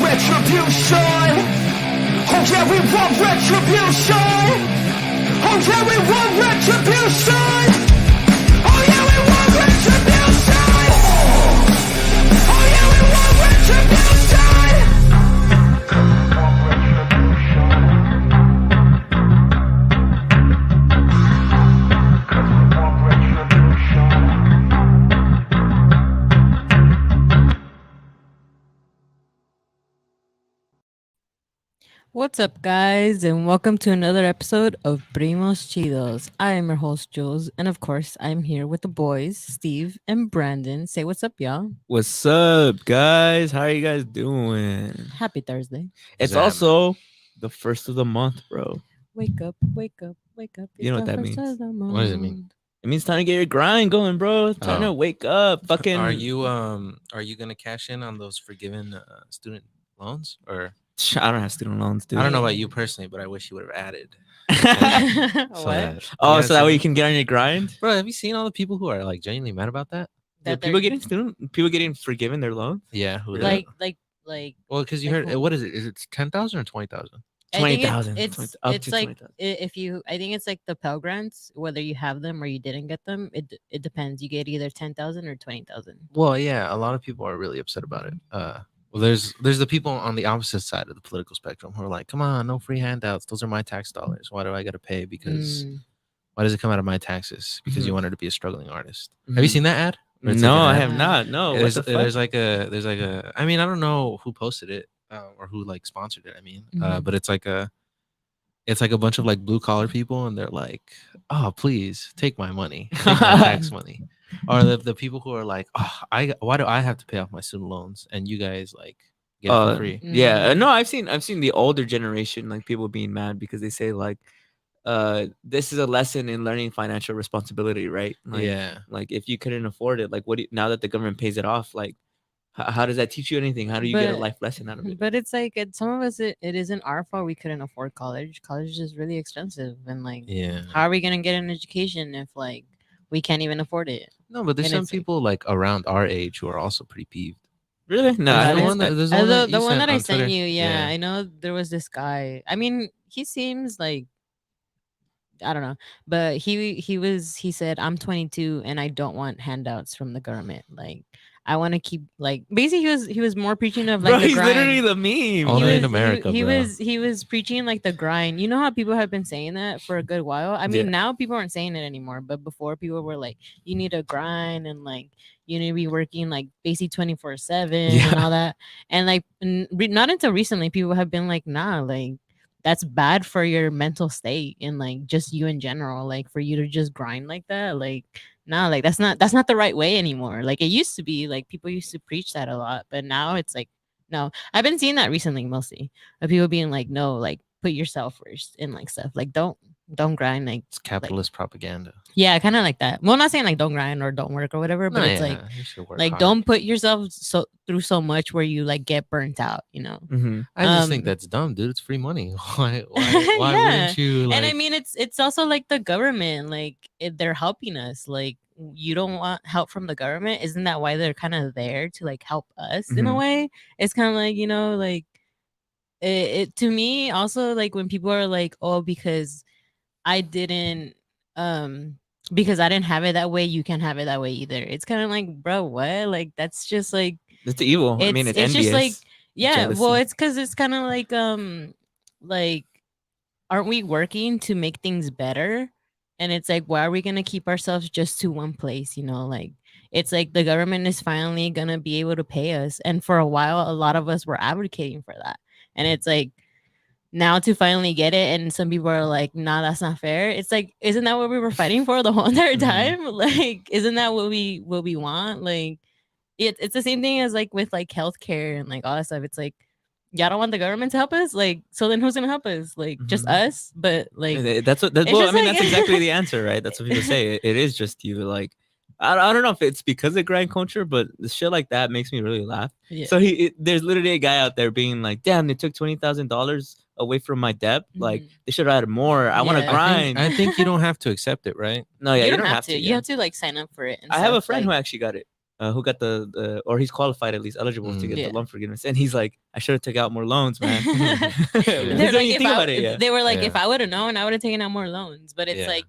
retribution. Oh yeah, we want retribution. Oh yeah, we want retribution. Oh yeah, we want retribution. Oh yeah, we want retribution. What's up, guys, and welcome to another episode of Primos, Chidos. I am your host, Jules, and of course, I'm here with the boys, Steve and Brandon. Say what's up, y'all. What's up, guys? How are you guys doing? Happy Thursday. It's Zam. also the first of the month, bro. Wake up, wake up, wake up. You know It's what the that first means. of the What does it mean? month. It means time to get your grind going, bro. Time to Oh. wake up. Fucking. Are you gonna cash in on those forgiven student loans? Or I don't have student loans, dude. I don't know about you personally, but I wish you would have added. What? Oh, so that way you can get on your grind. Bro, have you seen all the people who are like genuinely mad about that? That People they're- getting forgiven their loans. Yeah, who like. well, because you like heard who? what is it? Is it 10,000 or 20,000? I think 20,000, It's 20 up it's to like 20,000. if you. I think it's like the Pell Grants, whether you have them or you didn't get them. It depends. You get either 10,000 or 20,000. Well, yeah, a lot of people are really upset about it. Well, there's the people on the opposite side of the political spectrum who are like, come on, no free handouts. Those are my tax dollars. Why do I got to pay? Because why does it come out of my taxes? Because you wanted to be a struggling artist. Have you Mhm. seen that ad? Or it's No, like an I ad? have not. No, what there's, the fuck? there's like a I mean, I don't know who posted it or who like sponsored it. I mean, Mhm. but it's like a bunch of like blue collar people, and they're like, oh, please take my money, take my tax money. Or the people who are like, oh, why do I have to pay off my student loans and you guys like get it for free? Yeah, Mhm. no, I've seen the older generation, like people being mad because they say like, this is a lesson in learning financial responsibility, right? Like, Yeah. like if you couldn't afford it, like now that the government pays it off, like how does that teach you anything? How do you get a But- life lesson out of it? But it's like some of us, it isn't our fault we couldn't afford college. College is really expensive, and like, Yeah. how are we gonna get an education if like we can't even afford it? No, but there's And some it's like- people like around our age who are also pretty peeved. Really? No, There's I the don't one that- there's the you one sent that I on sent Twitter. you, yeah, Yeah. I know there was this guy. I mean, he seems like, I don't know, but he said, I'm 22 and I don't want handouts from the government. Like, I want to keep like basically he was more preaching of like bro, the he's grind. literally the meme. Only He in was- America, he bro. was preaching like the grind. You know how people have been saying that for a good while. I mean, Yeah. now people aren't saying it anymore, but before people were like, you need to grind and like you need to be working like basically 24/7 and Yeah. all that. And like not until recently, people have been like, nah, like that's bad for your mental state and like just you in general. Like for you to just grind like that, like nah, like that's not the right way anymore. Like it used to be, like people used to preach that a lot, but now it's like no. I've been seeing that recently mostly of people being like, no, like put yourself first and like stuff. Like don't grind, like It's capitalist propaganda. yeah, kind of like that. Well, not saying like don't grind or don't work or whatever, but No, it's yeah, like you should work like hard. don't put yourself through so much where you like get burnt out, you know. Mm-hmm. I just think um, that's dumb, dude. It's free money. Why wouldn't you like And I mean, it's also like the government, like they're helping us. Like you don't want help from the government, isn't that why they're kind of there to like help us in a Mhm. way? It's kind of like, you know, like it to me also, like when people are like, oh, because I didn't because I didn't have it that way, you can't have it that way either. It's kind of like, bro, what? Like that's just like It's evil. I mean, it's just envious. like yeah, well, jealousy. it's because it's kind of like aren't we working to make things better? And it's like, why are we gonna keep ourselves just to one place? You know, like it's like the government is finally gonna be able to pay us, and for a while, a lot of us were advocating for that, and it's like now to finally get it, and some people are like, nah, that's not fair. It's like, isn't that what we were fighting for the whole entire Mhm. time? Like, isn't that what we want? Like it's the same thing as like with like healthcare and like all that stuff. It's like y'all don't want the government to help us, like so then who's gonna help us? Like just Mhm. us? But like That's what. That's, it's well, I just mean, like- that's exactly the answer, right? That's what people say. It is just you. Like, I don't know if it's because of grind culture, but the shit like that makes me really laugh. yeah. So there's literally a guy out there being like, "Damn, they took $20,000 away from my debt. Like Mhm. they should have added more. I want to Yeah. grind." I think you don't have to accept it, right? No, yeah, you don't have to. You yeah. have to like sign up for it. And I have a stuff, friend who like, actually got it. who got the or he's qualified at least eligible to get Yeah. the loan forgiveness, and he's like, I should have took out more loans, man. They're Because when like, you if think about it, yeah. they were like, if Yeah. I would have known, I would have taken out more loans. But it's Yeah. like,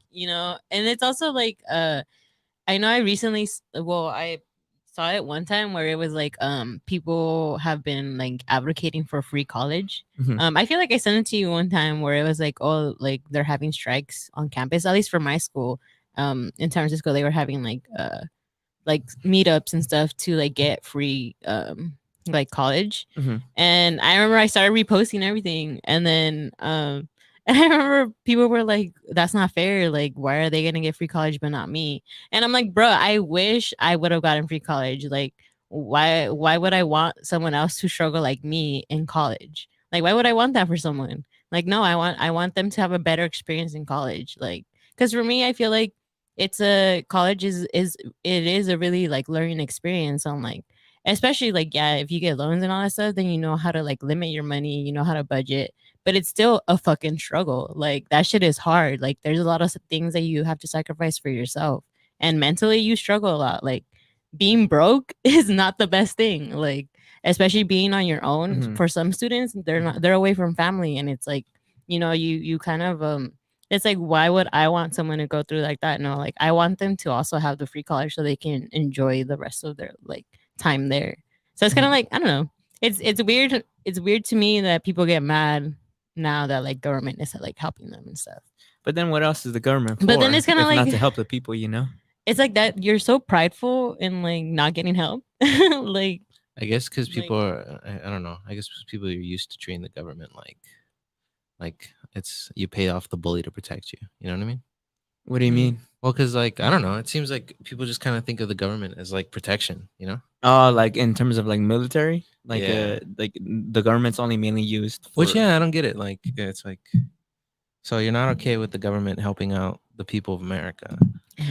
and it's also like, I know I recently, I saw it one time where it was like, people have been like advocating for free college. Mhm. I feel like I sent it to you one time where it was like, oh, like they're having strikes on campus, at least for my school. In San Francisco, they were having like meetups and stuff to like get free like college. Mhm. And I remember I started reposting everything, and then and I remember people were like, that's not fair, like why are they gonna get free college but not me? And I'm like, bro, I wish I would have gotten free college. Like why would I want someone else to struggle like me in college? Like why would I want that for someone? Like no, I want them to have a better experience in college. Like because for me I feel like it's a college is a really like learning experience on like, especially like, yeah, if you get loans and all that stuff, then you know how to like limit your money, you know how to budget, but it's still a fucking struggle. Like that shit is hard. Like there's a lot of things that you have to sacrifice for yourself, and mentally you struggle a lot. Like being broke is not the best thing. Like especially being on your own. Mhm. For some students, they're away from family, and it's like, you kind of it's like, why would I want someone to go through like that? No, like I want them to also have the free college so they can enjoy the rest of their like time there. So it's kind of Mhm. like, I don't know. It's weird. It's weird to me that people get mad now that like government is like helping them and stuff. But then what else is the government for? But then it's kinda if not like- to help the people, you know? It's like that you're so prideful in like not getting help. Like I guess because Like- people are, I don't know. I guess people are used to treating the government like it's you pay off the bully to protect you. You know what I mean? What do you Mm. mean? Well, because like I don't know. It seems like people just kind of think of the government as like protection. You know? Oh, like in terms of like military, like Yeah. like the government's only mainly used for Which yeah, I don't get it. Like it's like, so you're not okay with the government helping out the people of America,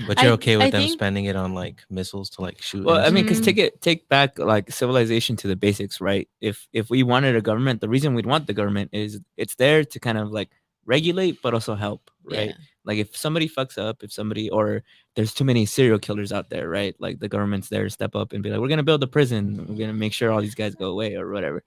but you're okay with I them think- spending it on like missiles to like shoot. Well, I mean, innocent because Mm. take back like civilization to the basics, right? If we wanted a government, the reason we'd want the government is it's there to kind of like regulate, but also help, right? Yeah. Like if somebody fucks up, if somebody or there's too many serial killers out there, right? Like the government's there to step up and be like, we're gonna build a prison, we're gonna make sure all these guys go away or whatever.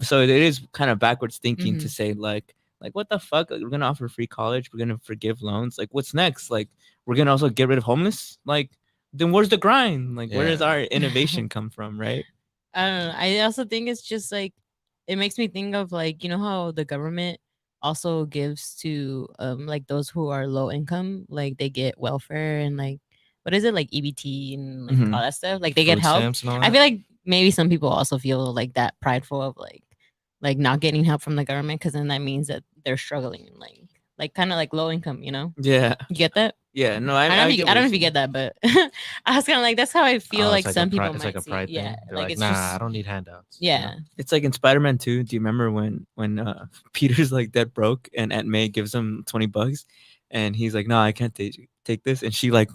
So it is kind of backwards thinking to Mhm. say like what the fuck? Like, we're gonna offer free college, we're gonna forgive loans. Like what's next? Like we're gonna also get rid of homeless. Like then where's the grind? Like where does Yeah. our innovation come from, right? I don't know. I also think it's just like, it makes me think of like, how the government also gives to like those who are low income, like they get welfare and like, what is it, like EBT and like Mhm. all that stuff, like they get food help. stamps and all I that. feel like maybe some people also feel like that prideful of like not getting help from the government, because then that means that they're struggling, like kind of like low income, Yeah. you get that? Yeah. No, I don't know if you, get I what don't know you're if you get saying. that, but I was kind of like, that's how I feel Oh, like it's some a people it's might like a see. pride Yeah, thing. They're like like, it's nah, just, I don't need handouts. yeah. It's like in Spider-Man 2. Do you remember when Peter's like dead broke and Aunt May gives him $20 and he's like, no, I can't take this, and she like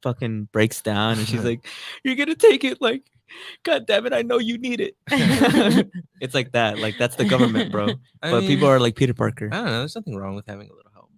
fucking breaks down and she's like, you're gonna take it, like, god damn it, I know you need it. It's like that. Like that's the government, bro. I But people mean, are like Peter Parker. I don't know. There's nothing wrong with having a little help.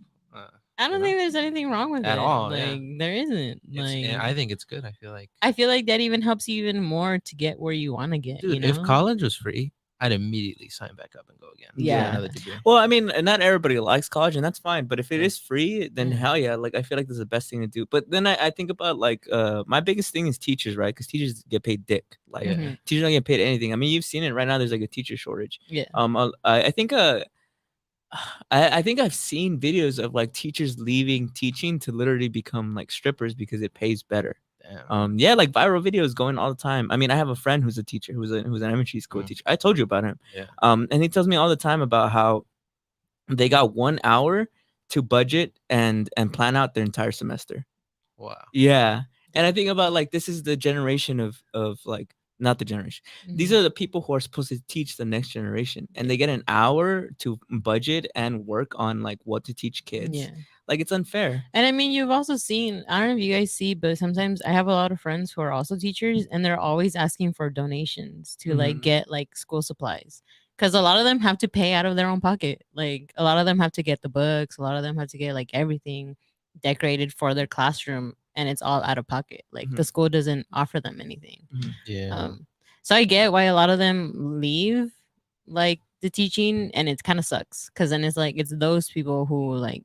I don't you know? think there's anything wrong with At it. all, Like yeah. there isn't. I think it's good. I feel like, I feel like that even helps you even more to get where you want to get. dude, you know? if college was free, I'd immediately sign back up and go again. Get Yeah. another degree. Well, I mean, not everybody likes college, and that's fine. But if it Yeah. is free, then Yeah. hell yeah. Like I feel like this is the best thing to do. But then I think about like my biggest thing is teachers, right? Because teachers get paid dick. Like Yeah. Mhm. teachers don't get paid anything. I mean, you've seen it right now. There's like a teacher shortage. Yeah. I think I think I've seen videos of like teachers leaving teaching to literally become like strippers because it pays better. Damn. Yeah, like viral videos going all the time. I mean, I have a friend who's a teacher, who's an elementary school Mm. teacher. I told you about him. Yeah. And he tells me all the time about how they got 1 hour to budget and plan out their entire semester. Wow. Yeah. And I think about like this is the generation of like not the generation. These Mhm. are the people who are supposed to teach the next generation, and they get an hour to budget and work on like what to teach kids. Yeah. Like it's unfair. And I mean, you've also seen, I don't know if you guys see, but sometimes I have a lot of friends who are also teachers, and they're always asking for donations to like Mhm. get like school supplies. Because a lot of them have to pay out of their own pocket. Like a lot of them have to get the books, a lot of them have to get like everything decorated for their classroom. and it's all out of pocket. Like the Mhm. school doesn't offer them anything. Yeah. So I get why a lot of them leave like the teaching, and it kind of sucks because then it's like it's those people who like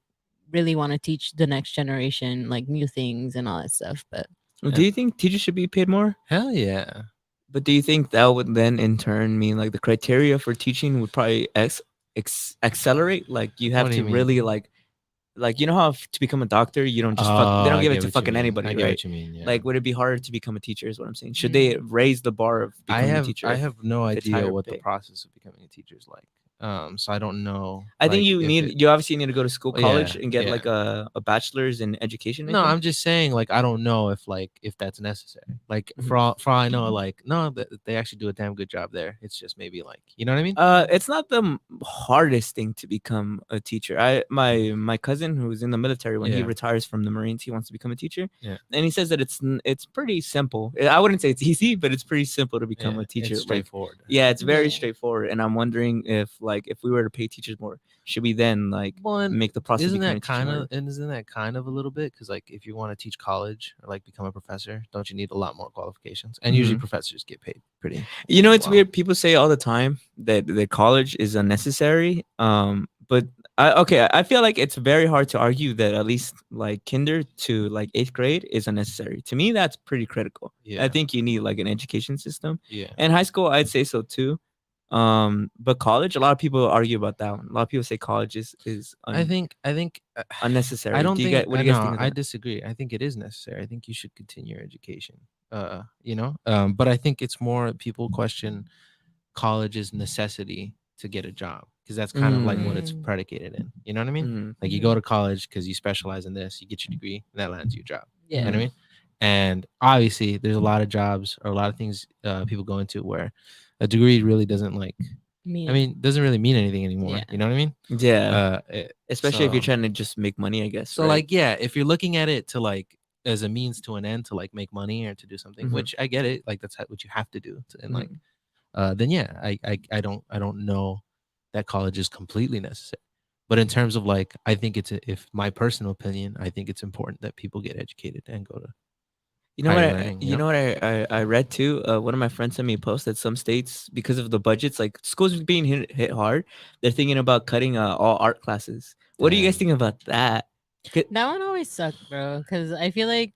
really want to teach the next generation like new things and all that stuff. But Well, do you think teachers should be paid more? Hell yeah. But do you think that would then in turn mean like the criteria for teaching would probably accelerate? Like you have What do to you mean? really like you know how to become a doctor you don't just fuck Oh, they don't I give it get to what you fucking mean. anybody, I get right? what you mean. Yeah. Like would it be harder to become a teacher is what I'm saying. Should they raise the bar of becoming a teacher? I have no if it's idea higher what the pay? process of becoming a teacher is like. So I don't know. I think like, you if need it- you obviously need to go to school, Well, college, yeah, and get yeah. like a bachelor's in education. I No, think. I'm just saying, like, I don't know if that's necessary. Like, Mhm. for all I know, like, no, they actually do a damn good job there. It's just maybe like, you know what I mean? It's not the hardest thing to become a teacher. My cousin who's in the military, when he Yeah. retires from the Marines, he wants to become a teacher. Yeah. And he says that it's pretty simple. I wouldn't say it's easy, but it's pretty simple to become Yeah, a teacher. it's Like, straightforward. yeah, it's very Yeah. straightforward. And I'm wondering if we were to pay teachers more, should we then like One, make the process of isn't becoming that a teacher kind harder? of and isn't that kind of a little bit? Because like, if you want to teach college or like become a professor, don't you need a lot more qualifications? And usually Mhm. professors get paid pretty. You know, it's well. weird. People say all the time that college is unnecessary. But I feel like it's very hard to argue that at least like kinder to like 8th grade is unnecessary. To me, that's pretty critical. Yeah. I think you need like an education system. Yeah. And high school, I'd say so too. But college, a lot of people argue about that one. A lot of people say college is I think unnecessary. I don't do you think guys, what do you guys think no, of I that? disagree. I think it is necessary. I think you should continue your education. But I think it's more people question college's necessity to get a job because that's kind of like what it's Mm. predicated in. You know what I mean? Mhm. Like you go to college because you specialize in this, you get your degree, and that lands you a job. You know Yeah. what I mean? And obviously, there's a lot of jobs or a lot of things people go into where a degree really doesn't doesn't really mean anything anymore. Yeah. You know what I mean? Yeah. Especially if you're so- trying to just make money, I guess. So right? like, yeah, if you're looking at it to like as a means to an end to like make money or to do something, Mhm. which I get it, like that's what you have to do, and like, Mhm. then yeah, I don't know that college is completely necessary. But in terms of like, I think if my personal opinion, I think it's important that people get educated and go to You know what? higher learning. You know what I read too. One of my friends sent me a post that some states, because of the budgets, like schools being hit hard, they're thinking about cutting all art classes. What do you guys Damn. think about that? That one always sucked, bro. Because I feel like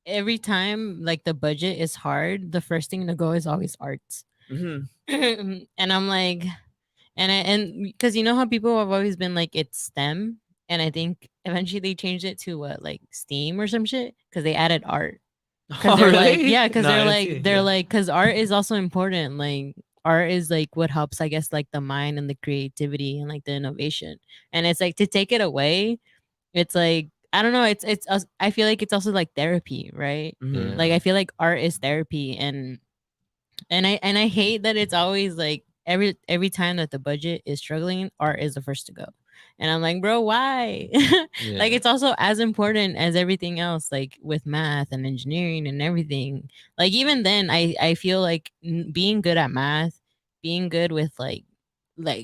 every time like the budget is hard, the first thing to go is always arts. Mhm. And I'm like, and because you know how people have always been like it's STEM, and I think eventually they changed it to what like STEAM or some shit because they added art. Because Oh, they're like, really? yeah, because No, I they're didn't see like, it, they're yeah. like, because art is also important. Like, art is like what helps, I guess, like the mind and the creativity and like the innovation. And it's like to take it away, it's like I don't know. I feel like it's also like therapy, right? Mhm. Like I feel like art is therapy, and I hate that it's always like every time that the budget is struggling, art is the first to go. And I'm like, bro, why? Yeah. Like it's also as important as everything else, like with math and engineering and everything. Like even then, I feel like being good at math, being good with like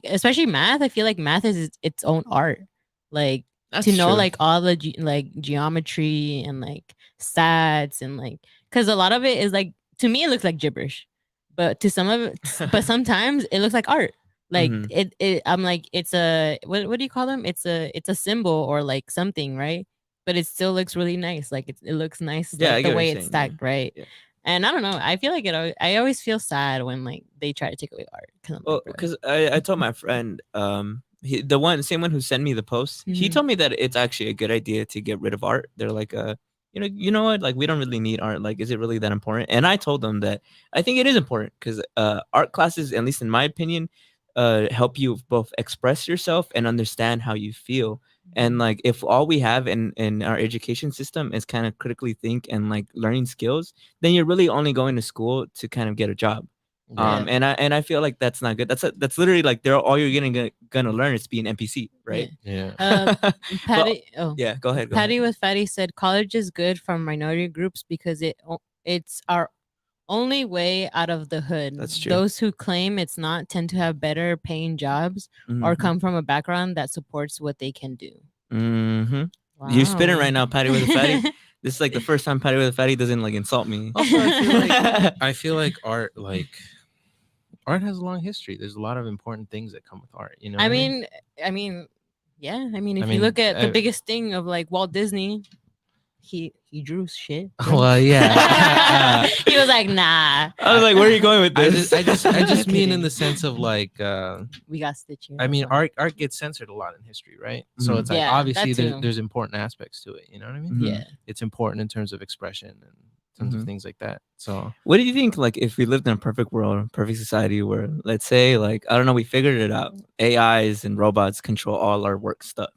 especially math, I feel like math is its own art. Like That's to know true. like all the like geometry and like stats and like because a lot of it is like to me it looks like gibberish, but to some of it, but sometimes it looks like art. Like Mhm. it I'm like it's a what do you call them? It's a symbol or like something, right? But it still looks really nice. Like it looks nice, Yeah, I like get the what way you're it's saying, yeah. stacked, right? Yeah. And I don't know. I feel like I always feel sad when like they try to take away art because I'm Well, like, bro. because I told my friend, the same one who sent me the post, he Mhm. told me that it's actually a good idea to get rid of art. They're like, you know what, like we don't really need art. Like, is it really that important? And I told them that I think it is important because art classes, at least in my opinion, help you both express yourself and understand how you feel. And like, if all we have in our education system is kind of critically think and like learning skills, then you're really only going to school to kind of get a job. Yeah. And I feel like that's not good. That's literally like they're all you're gonna learn is be an NPC, right? Yeah. But- Patty, oh, yeah, go ahead. Patty with Fatty said college is good for minority groups because it's our only way out of the hood. That's true. Those who claim it's not tend to have better paying jobs or Mhm. come from a background that supports what they can do. Mm-hmm. You're spitting Wow. right now, Patty with a fatty. This is like the first time Patty with a fatty doesn't like insult me. Also, I feel like art has a long history. There's a lot of important things that come with art. You know. I what mean, I mean, yeah. I mean, if I you mean, look at the I- biggest thing of like Walt Disney, he drew shit. bro. Well, yeah. He was like, nah, I was like, where are you going with this? I just I'm mean in kidding. the sense of like we got stitching. I mean art gets censored a lot in history, right? So Mhm. it's like Yeah, obviously that too. there's important aspects to it, you know what I mean? Mhm. Yeah. It's important in terms of expression and tons of Mhm. things like that. So What do you think, like, if we lived in a perfect world, perfect society where, let's say, like, I don't know, we figured it out, AIs and robots control all our work stuff.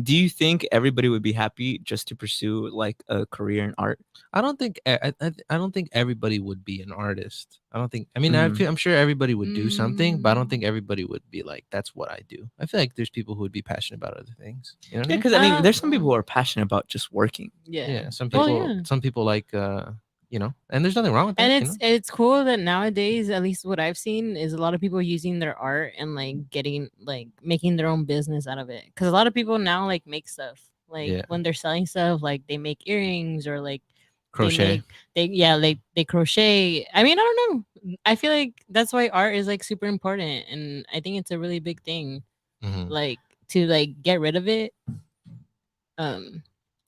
Do you think everybody would be happy just to pursue like a career in art? I don't think I don't think everybody would be an artist. I don't think. I mean, Mhm. I'm sure everybody would do something, but I don't Mm. think everybody would be like, "That's what I do." I feel like there's people who would be passionate about other things. You know what I Yeah, mean? because I mean, there's some Um, people who are passionate about just working. Yeah. Yeah. Some Well, people. yeah. Some people like you know, and there's nothing wrong with that. And you know? it's cool that nowadays, at least what I've seen, is a lot of people using their art and like getting like making their own business out of it. Because a lot of people now like make stuff like Yeah. when they're selling stuff, like they make earrings or like Crochet. they crochet. I mean, I don't know. I feel like that's why art is like super important, and I think it's a really big thing. Mhm. Like to like get rid of it. Um,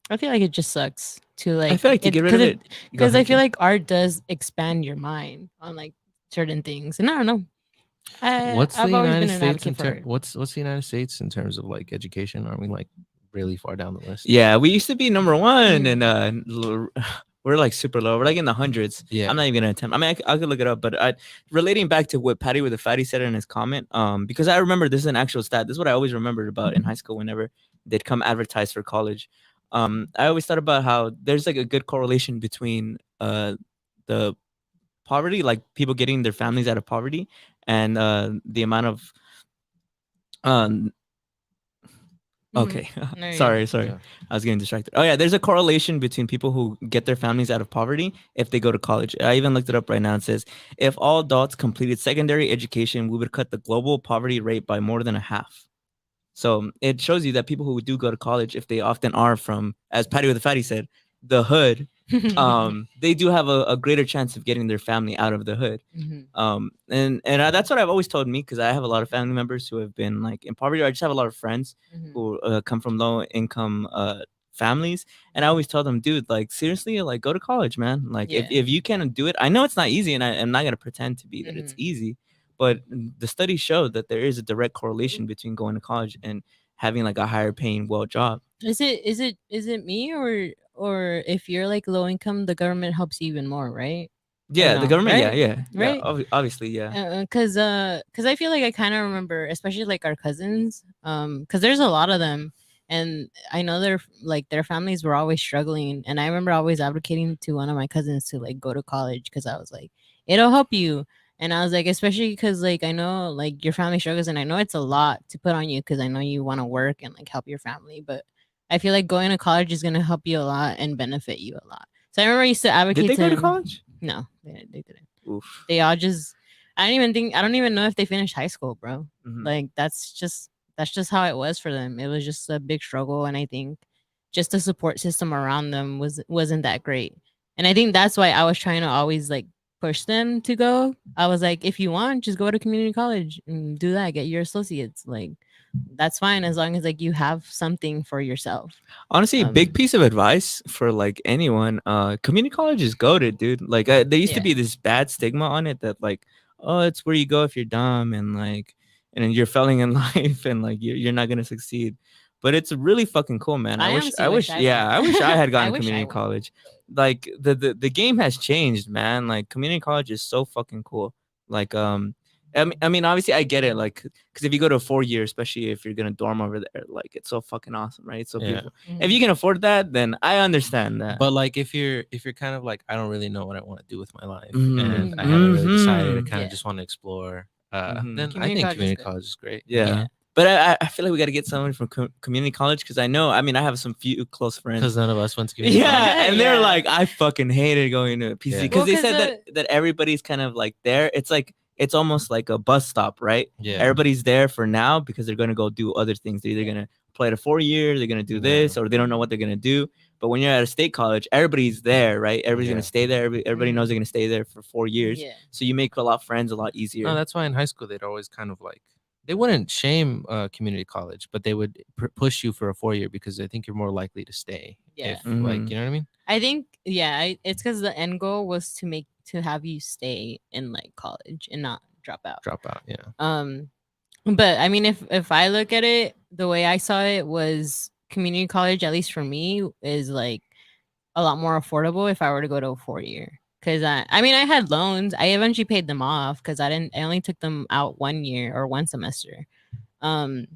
I feel like it just sucks to like. I feel like to get rid of it, go because I ahead, feel Jay. like art does expand your mind on like certain things, and I don't know. What's the I've always United been an States in advocate for it. what's the United States in terms of like education? Are we like really far down the list? Yeah, we used to be number one, Mm. and we're like super low. We're like in the hundreds. Yeah. I'm not even gonna attempt. I mean, I could look it up, but relating back to what Patty with the fatty said in his comment, because I remember this is an actual stat. This is what I always remembered about in high school whenever they'd come advertise for college. I always thought about how there's like a good correlation between the poverty, like people getting their families out of poverty, and the amount of um Mhm. okay. No, you're sorry good. Yeah. I was getting distracted. Oh yeah, there's a correlation between people who get their families out of poverty if they go to college. I even looked it up right now. It says if all adults completed secondary education, we would cut the global poverty rate by more than a half. So it shows you that people who do go to college, if they often are from, as Patty with the Fatty said, the hood, they do have a greater chance of getting their family out of the hood. Mhm. That's what I've always told me, because I have a lot of family members who have been like in poverty. Or I just have a lot of friends Mhm. who come from low income families, and I always tell them, dude, like seriously, like go to college, man. Like Yeah. if you can do it, I know it's not easy, and I'm not gonna pretend to be that it's Mhm. easy, but the studies show that there is a direct correlation between going to college and having like a higher paying well job. Is it me or if you're like low income, the government helps you even more, right? Or Yeah, the no, government. right? Yeah. Right? Obviously, yeah. Cause I feel like I kind of remember, especially like our cousins, cause there's a lot of them, and I know their families were always struggling, and I remember always advocating to one of my cousins to like go to college, because I was like, it'll help you, and I was like, especially because like I know like your family struggles, and I know it's a lot to put on you, because I know you want to work and like help your family, but I feel like going to college is gonna help you a lot and benefit you a lot. So I remember I used to advocate. Did they go to him- college? No, they didn't. Oof. They all just I don't even know if they finished high school, bro. Mhm. Like that's just how it was for them. It was just a big struggle, and I think just the support system around them wasn't that great. And I think that's why I was trying to always like push them to go. I was like, if you want, just go to community college and do that, get your associates. Like that's fine as long as like you have something for yourself. Honestly, big Um, piece of advice for like anyone. Community college is goated, dude. Like there used to Yeah. be this bad stigma on it that like, oh, it's where you go if you're dumb and like, and then you're failing in life and like you're not gonna succeed. But it's really fucking cool, man. I honestly wish I yeah, went. I wish I had gone I to wish I community went. college. Like the game has changed, man. Like community college is so fucking cool. Like I mean, obviously, I get it. Like, because if you go to a 4 year, especially if you're gonna dorm over there, like it's so fucking awesome, right? It's so Yeah. beautiful. Mhm. If you can afford that, then I understand that. But like if you're kind of like I don't really know what I want to do with my life Mhm. and I haven't really decided, I Mhm. kind of Yeah. just want to explore, Mhm. then I Community think college is community good. college is great. Yeah. Yeah. But I feel like we got to get someone from community college, because I know, I mean, I have some few close friends. Because none of us went to community college. Yeah, and they're Yeah. like, I fucking hated going to PC, Yeah. because Well, they 'cause said that everybody's kind of like there. It's like it's almost like a bus stop, right? Yeah. Everybody's there for now because they're gonna go do other things. They're either gonna apply to 4 years. They're gonna do this, or they don't know what they're gonna do. But when you're at a state college, everybody's there, right? Everybody's gonna stay there. Everybody knows they're gonna stay there for 4 years. Yeah. So you make a lot of friends a lot easier. No, that's why in high school they'd always kind of like they wouldn't shame community college, but they would push you for a 4 year because they think you're more likely to stay. Yeah. If, like, you know what I mean? I think it's because the end goal was to have you stay in like college and not drop out. Drop out, yeah. But I mean, if I look at it, the way I saw it was community college, at least for me, is like a lot more affordable if I were to go to a 4 year. Because I mean, I had loans. I eventually paid them off because I only took them out 1 year or 1 semester. And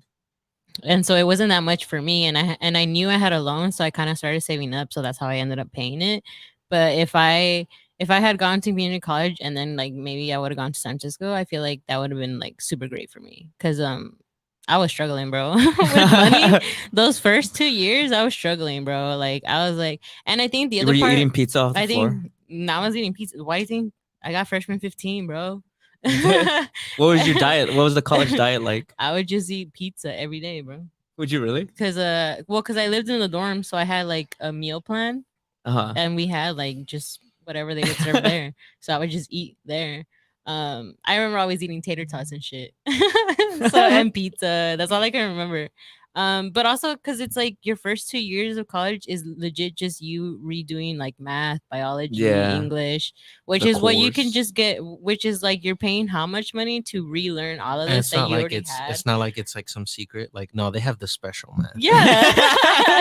so it wasn't that much for me. And I knew I had a loan, so I kind of started saving up. So that's how I ended up paying it. But if I had gone to community college and then like maybe I would have gone to San Francisco, I feel like that would have been like super great for me. Because I was struggling, bro. With money. Those first 2 years, I was struggling, bro. Like I was like, and I think the other Were you part, eating pizza off the floor? I was eating pizza. Why do you think I got freshman 15, bro? What was your diet? What was the college diet like? I would just eat pizza every day, bro. Would you really? Because I lived in the dorm, so I had like a meal plan, and we had like just whatever they would serve there. So I would just eat there. I remember always eating tater tots and shit. And pizza. That's all I can remember. But also because it's like your first 2 years of college is legit just you redoing like math, biology, English, which is what you can just get, which is like you're paying how much money to relearn all of this that you already had. It's not like it's like some secret. Like, no, they have the special math. Yeah.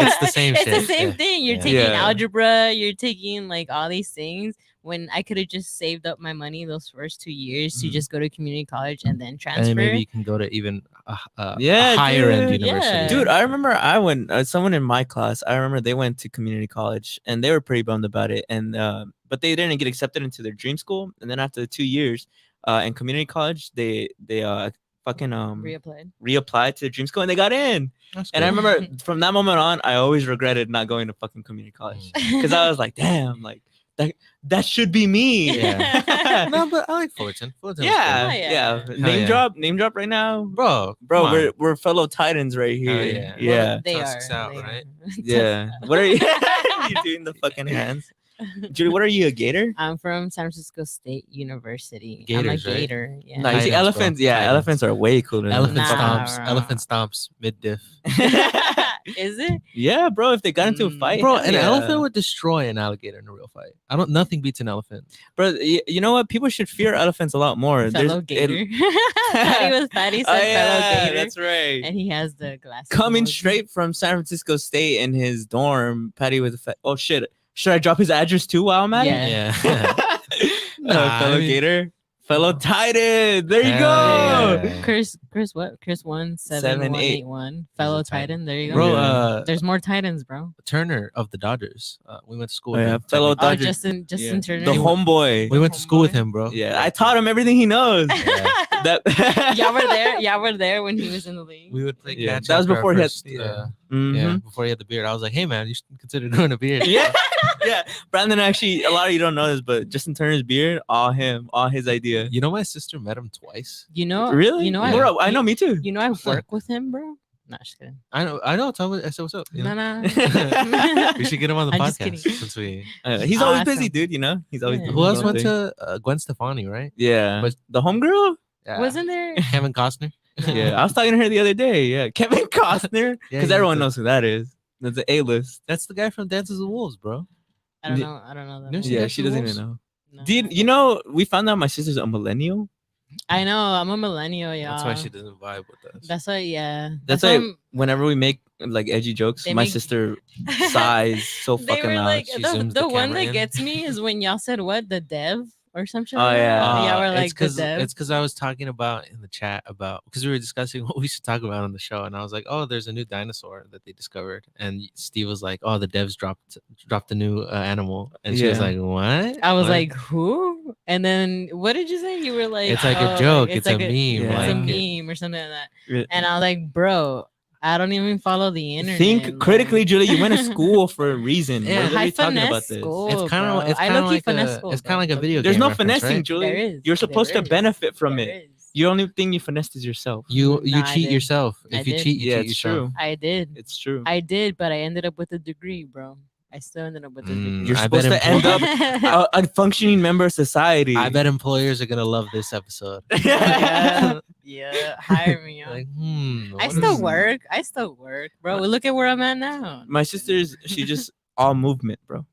It's the same shit. It's the same thing. You're taking algebra, you're taking like all these things. When I could have just saved up my money those first 2 years to just go to community college and then transfer. And maybe you can go to even a higher end university. Yeah. Dude, I remember I went. Someone in my class, I remember they went to community college and they were pretty bummed about it. And but they didn't get accepted into their dream school. And then after the 2 years in community college, they fucking reapplied to dream school and they got in. And I remember from that moment on, I always regretted not going to fucking community college because I was like, damn, like. That should be me. Yeah. No, but I like Fullerton. Yeah. Name drop right now, bro. We're fellow Titans right here. Well, they Tusks are out, right? Yeah. What are you? You doing the fucking hands? Julie, what are you, a Gator? I'm from San Francisco State University. Gators, I'm a Gator. Right? Yeah. No, you see elephants. Bro. Yeah, Titans. Elephants are way cooler. Elephant stomps mid diff. Is it? Yeah, bro. If they got into a fight, bro, an elephant would destroy an alligator in a real fight. Nothing beats an elephant. Bro, you know what? People should fear elephants a lot more. Fellow Gator. Patty said fellow Gator. That's right. And he has the glasses. Coming straight from San Francisco State in his dorm, Patty with a oh shit. Should I drop his address too while I'm at it? Yeah. Fellow Gator. Fellow Titan. There you go. Yeah. Chris what? Chris 17181. Fellow Titan. There you go. Bro, there's more Titans, bro. Turner of the Dodgers. We went to school with him. Fellow Dodgers. Justin Turner. The homeboy. We went to school with him, bro. Yeah. I taught him everything he knows. Y'all were there when he was in the league. We would play catch. That was before he had before he had the beard. I was like, hey man, you should consider doing a beard. Yeah. Brandon, actually, a lot of you don't know this, but Justin Turner's beard, all his idea. You know, my sister met him twice. You know, really? You know, bro, I know, me too. You know, I work with him, bro. Nah, just kidding. I know. Tell me, I said, what's up? You know? No. We should get him on the I'm just podcast kidding. since we. He's always busy, dude. You know, he's always. Yeah. Who else went to Gwen Stefani, right? Yeah, But the homegirl. Yeah. Wasn't there? Kevin Costner. Yeah, I was talking to her the other day. Yeah, Kevin Costner, because everyone knows who that is. That's the A-list. That's the guy from Dances with Wolves, bro. I don't know that. Yeah, she doesn't even know. No. Dude, you know, we found out my sister's a millennial. I know. I'm a millennial, y'all. That's why she doesn't vibe with us. That's why, yeah. That's why whenever we make like edgy jokes, my sister sighs so fucking loud. Like, She the zooms the one camera that in. gets me is when y'all said what, the dev or something. Oh, yeah. Yeah, we're like it's the dev. It's because I was talking about in the chat about because we were discussing what we should talk about on the show, and I was like, oh, there's a new dinosaur that they discovered, and Steve was like, oh, the devs dropped a new animal, and she was like, what? I was What? like, who? And then what did you say? You were like, It's like a joke. It's like a meme. It's a like, meme or something like that. And I was like, bro, I don't even follow the internet. Think critically, Julie. You went to school for a reason. Yeah. We're literally High talking finesse about this. school, It's kind of bro. it's I kind of low-key like finesse a school, it's kind of like a bro. video There's game no reference, finessing, right? Julie. There is. You're supposed There to is. benefit from There it. is. You only thing you finessed is yourself. You Nah, I cheat did. yourself. I If you did. cheat, you Yeah, cheat it's yourself. true. I did. It's true. I did, but I ended up with a degree, bro. I still ended up with a degree. You're I bet supposed to end up a functioning member of society. I bet employers are gonna love this episode. yeah, yeah. Hire me. Yo. Like, I what still is- work. I still work, bro. Look at where I'm at now. My sister's, she just all movement, bro.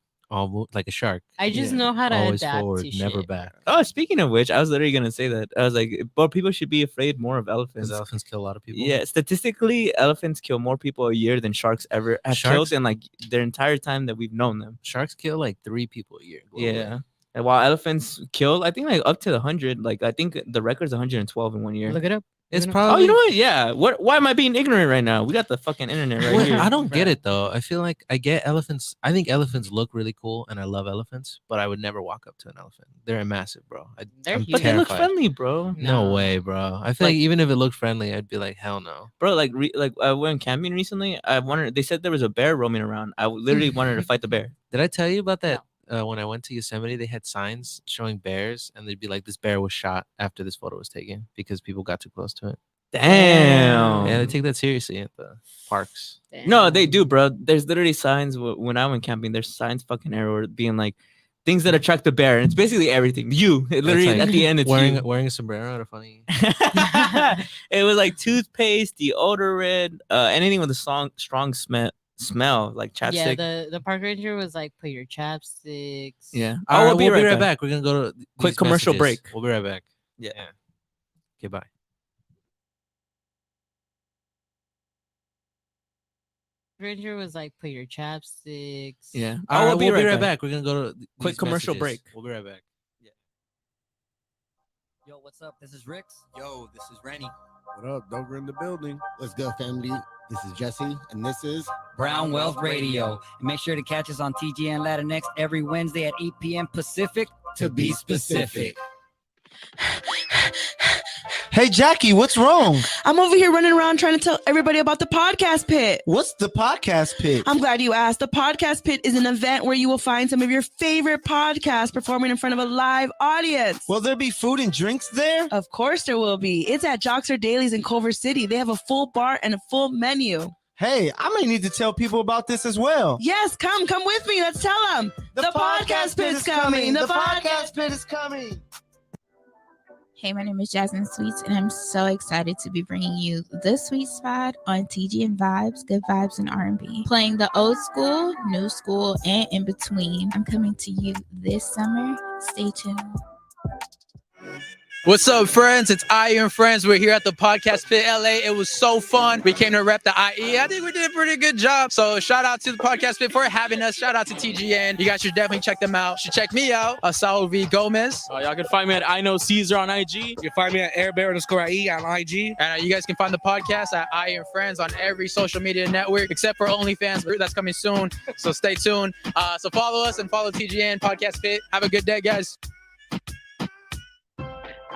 like a shark. I just Yeah. know how to Always adapt forward, to never shit, back. bro. Oh, speaking of which, I was literally gonna say that. I was like, but people should be afraid more of elephants. Because elephants kill a lot of people. Yeah, statistically, elephants kill more people a year than sharks ever have Sharks? killed in like their entire time that we've known them. Sharks kill like 3 people a year. globally. Yeah. And while elephants kill, I think like up to 100. Like I think the record's 112 in 1 year. Look it up. It's Look it up. probably. Oh, you know what? Yeah. What? Why am I being ignorant right now? We got the fucking internet right Wait, here. I don't get Bruh. it though. I feel like I get elephants. I think elephants look really cool, and I love elephants. But I would never walk up to an elephant. They're massive, bro. They're I'm huge. But they look terrified. friendly, bro. No Nah. way, bro. I feel like Like- even if it looked friendly, I'd be like, hell no. Bro, like I went camping recently. I wanted. They said there was a bear roaming around. I literally wanted to fight the bear. Did I tell you about that? When I went to Yosemite, they had signs showing bears, and they'd be like, "This bear was shot after this photo was taken because people got too close to it." Damn. Yeah, they take that seriously at the parks. No, they Damn. do, bro. There's literally signs when I went camping. There's signs fucking everywhere being like things that attract the bear, and it's basically everything. You, literally like at the end, it's wearing you. wearing a sombrero at a funny. It was like toothpaste, deodorant, anything with a strong smell like Yeah, chapstick. the park ranger was like, put your chapsticks. Yeah. All right, we'll be right back. back. We're gonna go to Quick these commercial messages. break. We'll be right back. Yeah. Okay, bye. Ranger was like, put your chapsticks. Yeah. All right, we'll be right back. back. We're gonna go to Quick these commercial messages. break. We'll be right back. Yo, what's up? This is Rix. Yo, this is Rennie. What up? Dover in the building. What's good, family? This is Jesse, and this is Brown Wealth Radio. And make sure to catch us on TGN Latinx every Wednesday at 8 p.m. Pacific. To be specific. Hey, Jackie, what's wrong? I'm over here running around trying to tell everybody about the podcast pit. What's the podcast pit? I'm glad you asked. The podcast pit is an event where you will find some of your favorite podcasts performing in front of a live audience. Will there be food and drinks there? Of course there will be. It's at Joxer Dailies in Culver City. They have a full bar and a full menu. Hey, I may need to tell people about this as well. Yes, come with me. Let's tell them. The podcast pit is coming. The podcast pit is coming. Hey, my name is Jasmine Sweets, and I'm so excited to be bringing you the Sweet Spot on TGN Vibes, Good Vibes, and R&B. Playing the old school, new school, and in between. I'm coming to you this summer. Stay tuned. What's up, friends? It's IE and friends. We're here at the Podcast Pit LA. It was so fun. We came to rep the IE. I think we did a pretty good job. So shout out to the Podcast Pit for having us. Shout out to TGN. You guys should definitely check them out. You should check me out, Saul V. Gomez. Y'all can find me at I Know Caesar on IG. You can find me at airbear_IE on IG. And you guys can find the podcast at IE and Friends on every social media network except for OnlyFans. That's coming soon. So stay tuned. So follow us and follow TGN Podcast Pit. Have a good day, guys.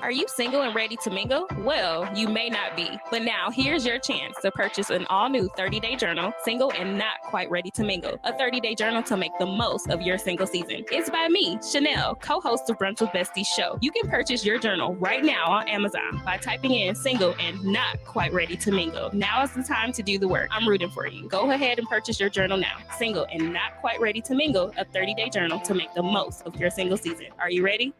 Are you single and ready to mingle? Well, you may not be, but now here's your chance to purchase an all-new 30-day journal, Single and Not Quite Ready to Mingle, a 30-day journal to make the most of your single season. It's by me, Chanel, co-host of Brunch with Besties show. You can purchase your journal right now on Amazon by typing in Single and Not Quite Ready to Mingle. Now is the time to do the work. I'm rooting for you. Go ahead and purchase your journal now. Single and Not Quite Ready to Mingle, a 30-day journal to make the most of your single season. Are you ready?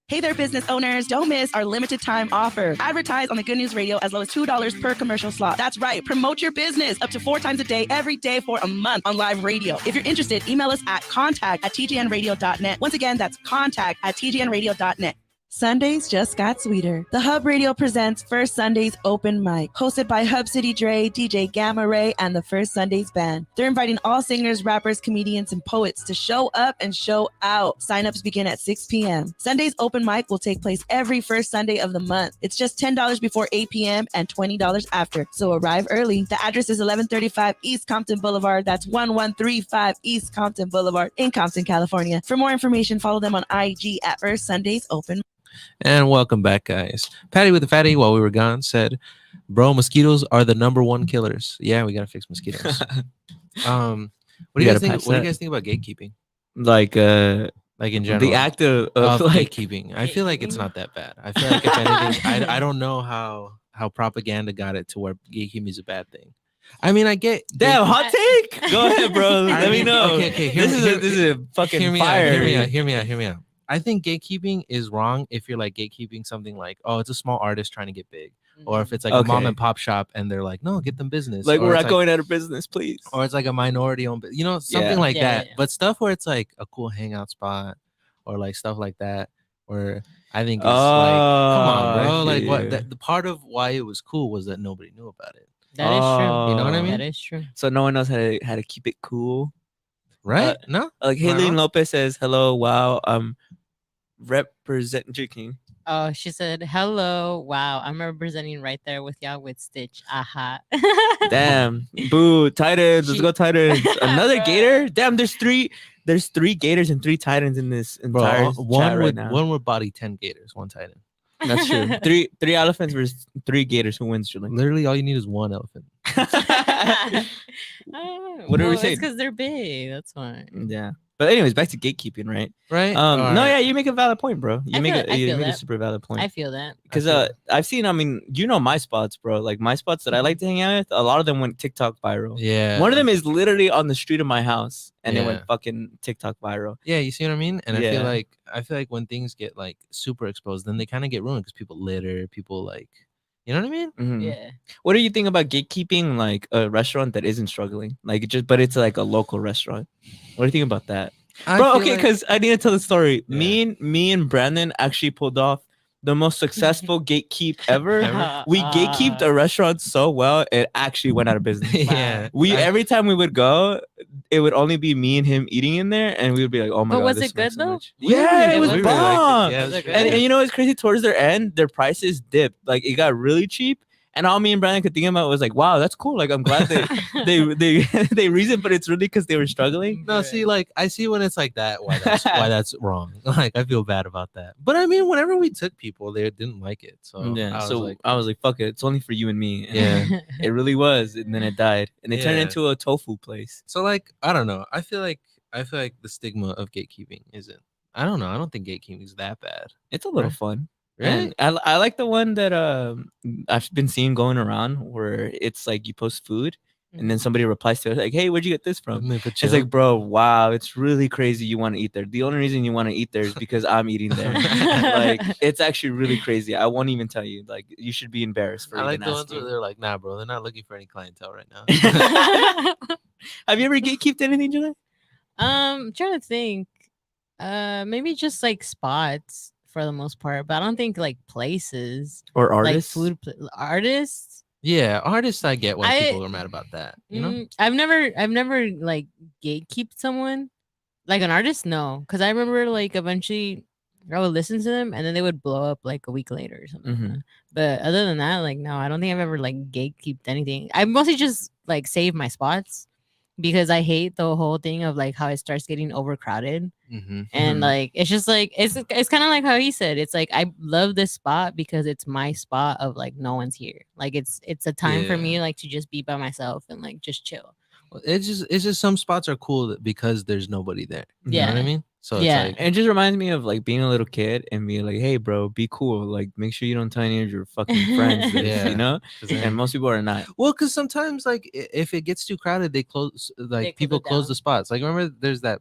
Hey there, business owners. Don't miss our limited time offer. Advertise on the Good News Radio as low as $2 per commercial slot. That's right. Promote your business up to 4 times a day, every day for a month on live radio. If you're interested, email us at contact@tgnradio.net. Once again, that's contact@tgnradio.net. Sundays just got sweeter. The Hub Radio presents First Sundays Open Mic, hosted by Hub City Dre, DJ Gamma Ray, and the First Sundays Band. They're inviting all singers, rappers, comedians, and poets to show up and show out. Signups begin at 6 p.m. Sundays Open Mic will take place every first Sunday of the month. It's just $10 before 8 p.m. and $20 after, so arrive early. The address is 1135 East Compton Boulevard. That's 1135 East Compton Boulevard in Compton, California. For more information, follow them on IG at First Sundays Open Mic. And welcome back, guys. Patty with the Fatty, while we were gone, said, "Bro, mosquitoes are the #1 killers." Yeah, we gotta fix mosquitoes. What do you guys think? What do you guys think about gatekeeping? Like Like in general, The act of like gatekeeping. I feel like it's not that bad. I feel like if anything, I don't know how propaganda got it to where gatekeeping is a bad thing. I mean, I get damn hot take. Go ahead, bro. Let me know. Okay. This is a fucking hear me fire. Out, hear me out. I think gatekeeping is wrong if you're like gatekeeping something like, oh, it's a small artist trying to get big, or if it's like a mom and pop shop and they're like, no, get them business. Like, or we're it's not going out of business, please. Or it's like a minority owned, something like that. Yeah. But stuff where it's like a cool hangout spot, or like stuff like that, where I think it's like, come on, bro. Like, what? The part of why it was cool was that nobody knew about it. That is true. You know what I mean? That is true. So no one knows how to keep it cool, right? No, like Haylene Lopez says, "Hello, wow, representing." Oh, she said, "Hello, wow, I'm representing right there with y'all with Stitch." Aha. Damn, boo, Titans. Let's go Titans. Another Gator. Damn, there's three Gators and 3 Titans in this entire chat right now. One would body 10 Gators, 1 Titan. That's true. Three elephants versus 3 Gators. Who wins, Julie? Literally, all you need is 1 elephant. What do we say? It's because they're big. That's why. Yeah. But anyways, back to gatekeeping, right? Right. No, yeah, you make a valid point, bro. You make a super valid point. I feel that. Because I've seen, I mean, you know my spots, bro. Like my spots that I like to hang out with, a lot of them went TikTok viral. Yeah. One of them is literally on the street of my house, and it went fucking TikTok viral. Yeah, you see what I mean? And I feel like when things get like super exposed, then they kind of get ruined because people litter, people like, you know what I mean? Mm-hmm. Yeah. What do you think about gatekeeping, like a restaurant that isn't struggling, like but it's like a local restaurant? What do you think about that? Bro, okay, because I need to tell the story. Yeah. Me and Brandon actually pulled off the most successful gatekeep ever. We gatekeeped a restaurant so well, it actually went out of business. Yeah. Every time we would go, it would only be me and him eating in there, and we would be like, "Oh my god!" But was it good though? Yeah, it was bomb. Yeah, and you know what's crazy? Towards their end, their prices dipped. Like it got really cheap. And all me and Brandon could think about was like, wow, that's cool. Like, I'm glad they reasoned, but it's really because they were struggling. No, see, like, I see when it's like that, why that's wrong. Like, I feel bad about that. But I mean, whenever we took people, they didn't like it. So yeah, I was like, fuck it, it's only for you and me. And yeah, it really was, and then it died, and they turned it into a tofu place. So like, I don't know. I feel like the stigma of gatekeeping isn't. I don't know. I don't think gatekeeping is that bad. It's a little fun. Right. And I like the one that I've been seeing going around where it's like you post food and then somebody replies to it like, "Hey, where'd you get this from?" It's like, bro, wow, it's really crazy you want to eat there. The only reason you want to eat there is because I'm eating there. Like, it's actually really crazy. I won't even tell you. Like, you should be embarrassed for I like even the ones asking. where they're like, nah, bro, they're not looking for any clientele right now. Have you ever gatekeeped anything, Julie? I'm trying to think. Maybe just like spots for the most part, but I don't think like places or artists. Like artists. Yeah, artists. I get why people are mad about that. You know, I've never like gatekeeped someone, like an artist. No, because I remember like eventually I would listen to them and then they would blow up like a week later or something. Mm-hmm. Like that. But other than that, like no, I don't think I've ever like gatekeeped anything. I mostly just like save my spots. Because I hate the whole thing of like how it starts getting overcrowded, and like it's just like it's kind of like how he said. It's like I love this spot because it's my spot of like no one's here. Like it's a time for me like to just be by myself and like just chill. Well, it's just some spots are cool because there's nobody there. You know what I mean? So it's like, it just reminds me of like being a little kid and being like, "Hey, bro, be cool. Like, make sure you don't tell any of your fucking friends this, you know." And most people are not. Well, because sometimes like if it gets too crowded, they close. Like people close the spots. Like remember, there's that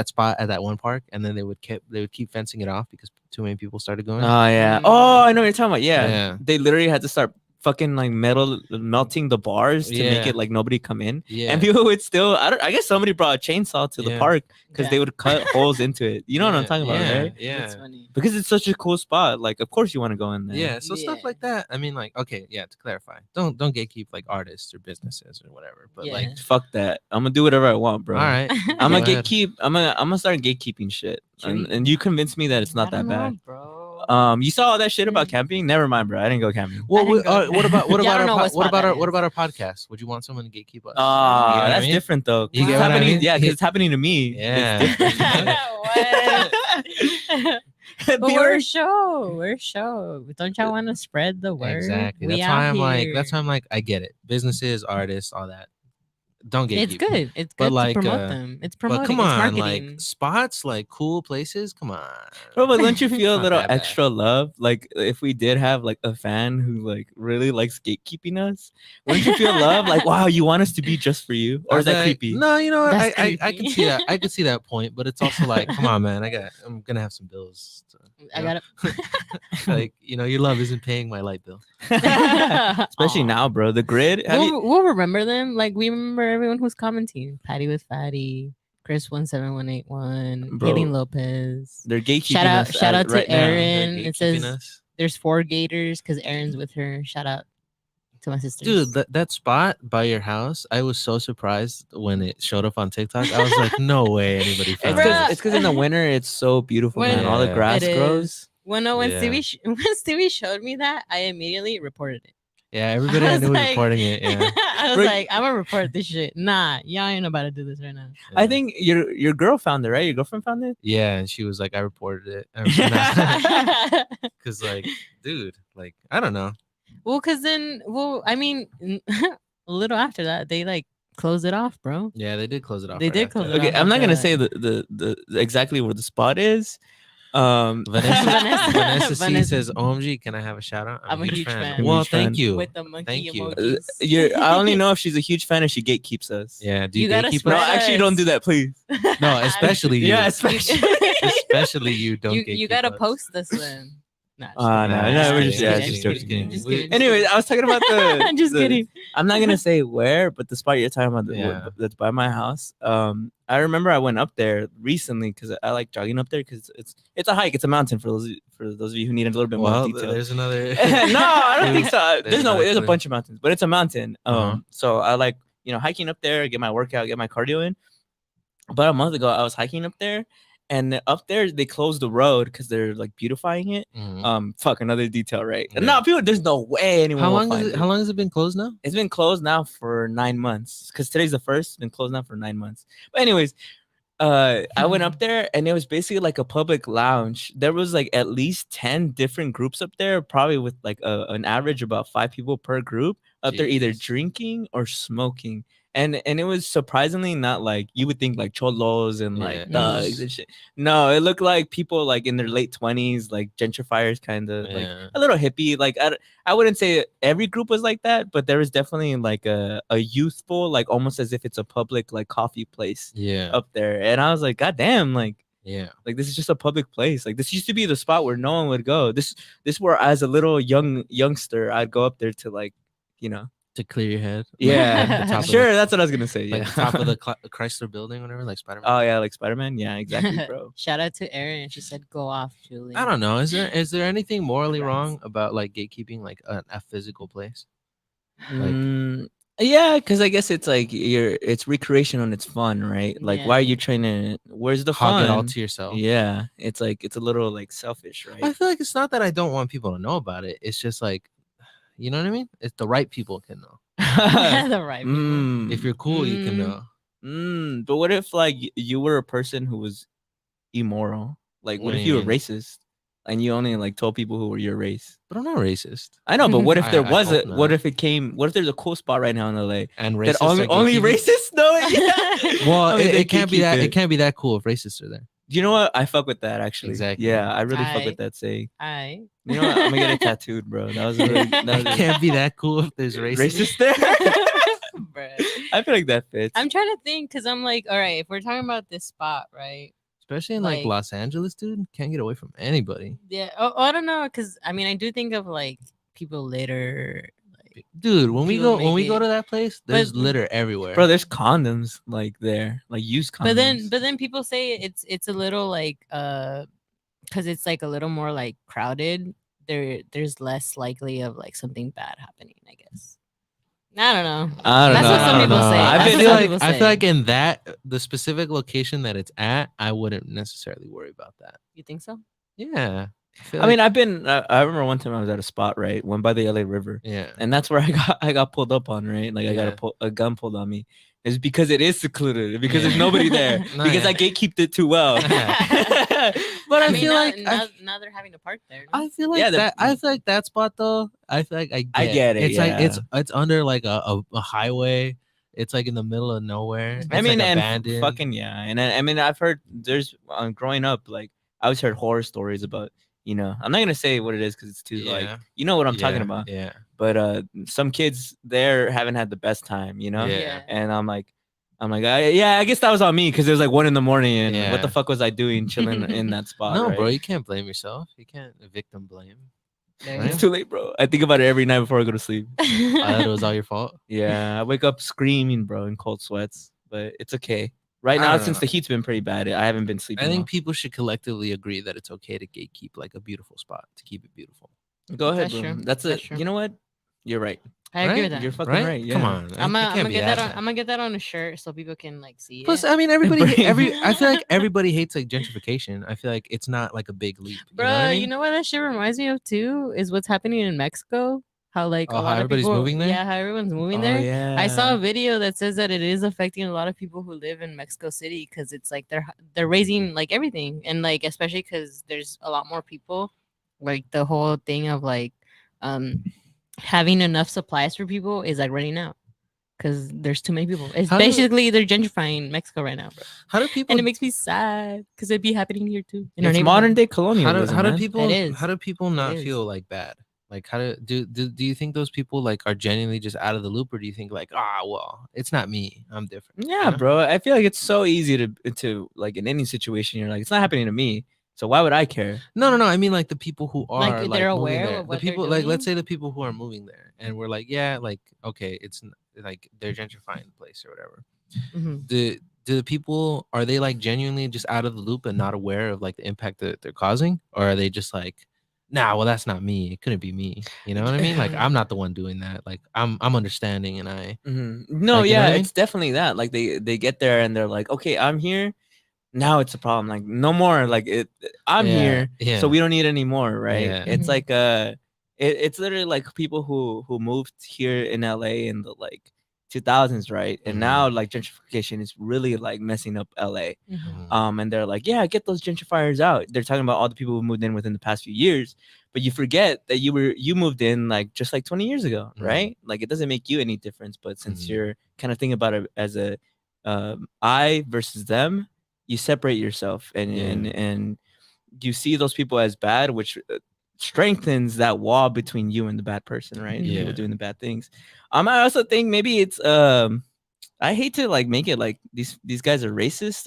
spot at that one park, and then they would keep fencing it off because too many people started going. Oh yeah. Oh, I know what you're talking about. Yeah. They literally had to start fucking like melting the bars to make it like nobody come in, and people would still I guess somebody brought a chainsaw to the park because they would cut holes into it. You know what I'm talking about, right? Yeah, because it's such a cool spot. Like, of course you want to go in there. Yeah, so stuff like that. I mean, like, okay, yeah, to clarify, don't gatekeep like artists or businesses or whatever, but like fuck that. I'm gonna do whatever I want, bro. All right. I'm gonna gatekeep. I'm gonna start gatekeeping shit, and you convinced me that it's not that bad, bro. You saw all that shit about camping? Never mind, bro. I didn't go camping. Well, what about our podcast? Would you want someone to gatekeep us? That's different though. You get what I mean? Yeah, because it's happening to me. Yeah. But we're show. Don't y'all want to spread the word? Exactly. That's why I'm like, I get it. Businesses, artists, all that. don't gatekeep. It's good. It's But good like, to promote them. It's But promoting. come It's on, marketing. like spots, like cool places. Come on, Bro, but don't you feel a Not little that bad. extra love? Like if we did have like a fan who like really likes gatekeeping us, wouldn't you feel love? Like, wow, you want us to be just for you? Or is that creepy? No, you know what? That's I can creepy. see that. I can see that point, but it's also like, come on, man. I'm gonna have some bills. I got Like, your love isn't paying my light bill. Especially now, bro. The grid. We'll remember them. Like we remember everyone who's commenting. Patty with Fatty, Chris 17181, Bro, Hailing Lopez. They're gatekeeping Shout out, us shout out to right now. Aaron. They're It says gatekeeping us. there's 4 gators because Aaron's with her. Shout out to my sisters. Dude, that spot by your house, I was so surprised when it showed up on TikTok. I was like, no way anybody found it. It's because in the winter it's so beautiful, When- man. All the Yeah. grass It grows. is. When when Yeah. Stevie showed me that, I immediately reported it. Yeah, everybody I I was knew was like- reporting it. Yeah. I was Bro, like, I'm gonna report this shit. Nah, y'all ain't about to do this right now. I think your girl found it, right? Your girlfriend found it. Yeah, and she was like, I reported it. Because, like, dude, like, I don't know. Well, I mean, a little after that, they like closed it off, bro. Yeah, they did close it off. They right did after close that. it Okay, off I'm not after gonna that. say the exactly where the spot is. Vanessa C Vanessa. says, OMG, can I have a shout out? I'm a huge fan. Well, Huge thank fan. you. With the monkey Thank you. emojis. I only know if she's a huge fan if she gatekeeps us. Yeah, do You you gotta gatekeep No, spread us? actually, us. don't do that, please. No, especially you. Yeah, especially. Especially you don't you gatekeep gotta us. post this then. Nah, No, Nah, we're just just kidding, joking. Just We- kidding. Anyways, I was talking about the. Just the- kidding. I'm not gonna say where, but the spot you're talking about Yeah. that's by my house. I remember I went up there recently because I like jogging up there because it's a hike, it's a mountain for those of you who need a little bit more Well, detail. there's another. No, I don't think so. There's no way. There's a another bunch of mountains, but it's a mountain. Uh-huh. So I like hiking up there, get my workout, get my cardio in. About a month ago, I was hiking up there, and up there they closed the road because they're like beautifying it. Mhm. Fuck, another detail, right? Yeah. No, people. There's no way anyone. How will long find is it? How long has it been closed now? It's been closed now for 9 months because today's the first. It's been closed now for 9 months. But anyways, I went up there and it was basically like a public lounge. There was like at least 10 different groups up there, probably with like an average about 5 people per group up there, either Jeez. drinking or smoking. And it was surprisingly not like you would think like cholos and like Yeah. thugs and shit. No, it looked like people like in their late 20s, like gentrifiers, kind of like Yeah. a little hippie. Like I wouldn't say every group was like that, but there was definitely like a youthful, like almost as if it's a public like coffee place Yeah. up there. And I was like, God damn, like Yeah. this is just a public place. Like this used to be the spot where no one would go. This where as a little youngster I'd go up there to like, To clear your head. yeah, the top of sure, the- that's what I was gonna say. Like Yeah. the top of the Chrysler building, whatever, like Spider-Man. Oh yeah, like Spider-Man. Yeah, exactly, bro. Shout out to Erin. She said, "Go off, Julie." I don't know. Is there anything morally wrong about like gatekeeping like a physical place? Yeah, because I guess it's like it's recreation and it's fun, right? Like, why are you trying to? Where's the Hog fun? it all to yourself. Yeah, it's like it's a little like selfish, right? I feel like it's not that I don't want people to know about it. It's just like, you know what I mean? It's the right people can know. The right people. If you're cool, you can know. But what if like you were a person who was immoral? Like, what What do if you you were mean? racist and you only like told people who were your race? But I'm not racist. I know, but what if there I was hope what not. if it came? What if there's a cool spot right now in LA And that racists only are gatekeeping? racists know it? Well, I mean, they it can't be that. gatekeep It can't be that cool if racists are there. You know what? I fuck with that actually. Exactly. Yeah, I really fuck with Aight. that saying. Aight. You know what? I'm gonna get it tattooed, bro. That was really, that was It can't be that cool if there's racist there. Bruh. I feel like that fits. I'm trying to think because I'm like, all right, if we're talking about this spot, right? Especially in like Los Angeles, dude. Can't get away from anybody. Yeah. Oh, I don't know, because I mean, I do think of like people litter. Dude, when we People go make to it- that place, there's But- litter everywhere. Bro, there's condoms like there, like used condoms. But then people say it's a little like because it's like a little more like crowded. There's less likely of like something bad happening, I guess. I don't know. I don't That's know. what some people say. I That's feel what some like people I say. feel like in the specific location that it's at, I wouldn't necessarily worry about that. You think so? Yeah. I mean, I've been. I remember one time I was at a spot, right, went by the LA River. Yeah. And that's where I got pulled up on, right? Like I got a gun pulled on me. It's because it is secluded, because there's nobody there, No, because yeah. I gatekeeped it too well. But I mean, feel now, like now they're having to park there. I feel like Yeah, that. I feel like that spot though. I feel like I get get it, It's like yeah. it's under like a highway. It's like in the middle of nowhere. I It's, mean, like, and abandoned. fucking yeah, and I mean, I've heard there's growing up, like I always heard horror stories about, I'm not gonna say what it is because it's too like, Yeah. you know what I'm talking about. Yeah. But some kids there haven't had the best time, Yeah. and I'm like, yeah, I guess that was on me because it was like 1 a.m. and what the Yeah. fuck was I doing chilling in that spot? No, right? bro, you can't blame yourself. You can't victim blame. It's too late, bro. I think about it every night before I go to sleep. I thought it was all your fault. Yeah, I wake up screaming, bro, in cold sweats, but it's okay. Right I now, don't since know. the heat's been pretty bad, I haven't been sleeping. I think well. people should collectively agree that it's okay to gatekeep like a beautiful spot to keep it beautiful. Go ahead, That's bro. true. That's That's it. true. You know what? You're right. I agree Right? with that. You're fucking Right? right. Yeah. Come on. I'm it gonna can't be get that that. bad. I'm gonna get that on a shirt so people can like see Plus, it. I mean, everybody, Bring- I feel like everybody hates like gentrification. I feel like it's not like a big leap. Bro, you know what I mean? you know what that shit reminds me of too is what's happening in Mexico. How like Oh, a how lot of everybody's people, moving there? yeah, how everyone's moving Oh, there. yeah. I saw a video that says that it is affecting a lot of people who live in Mexico City because it's like they're raising like everything and like especially because there's a lot more people. Like the whole thing of like having enough supplies for people is like running out because there's too many people. It's How do- basically they're gentrifying Mexico right now, bro. How do people? And it makes me sad because it'd be happening here too. In our It's neighborhood. modern day how colonialism. do man. people? It is. How do people not is. feel like bad? Like how do you think those people like are genuinely just out of the loop, or do you think like well, it's not me, I'm different? Yeah, you know? bro. I feel like it's so easy to like in any situation. You're like, it's not happening to me, so why would I care? No. I mean like the people who are Like, they're moving aware there. of The what they're people like let's doing? say the people who are moving there, and we're like, yeah, like okay, it's like they're gentrifying the place or whatever. Mhm. Do the people are they like genuinely just out of the loop and not aware of like the impact that they're causing, or are they just like, nah, well that's not me. It couldn't be me. You know what I mean? Like I'm not the one doing that. Like I'm understanding and I No, Like, you know yeah, what I mean? it's definitely that. Like they get there and they're like, okay, I'm here. Now it's a problem. Like no more. Like I'm Yeah, here, yeah. so we don't need any more, right? Yeah. It's Mhm. like it's literally like people who moved here in LA in the like 2000s, right? And Mhm. now like gentrification is really like messing up LA. Mhm. And they're like, yeah, get those gentrifiers out. They're talking about all the people who moved in within the past few years, but you forget that you moved in like just like 20 years ago, Mhm. right? Like it doesn't make you any difference, but since Mhm. you're kind of thinking about it as a I versus them, you separate yourself and you see those people as bad, which strengthens that wall between you and the bad person, right? The people Yeah. doing the bad things. I also think maybe it's I hate to like make it like these guys are racist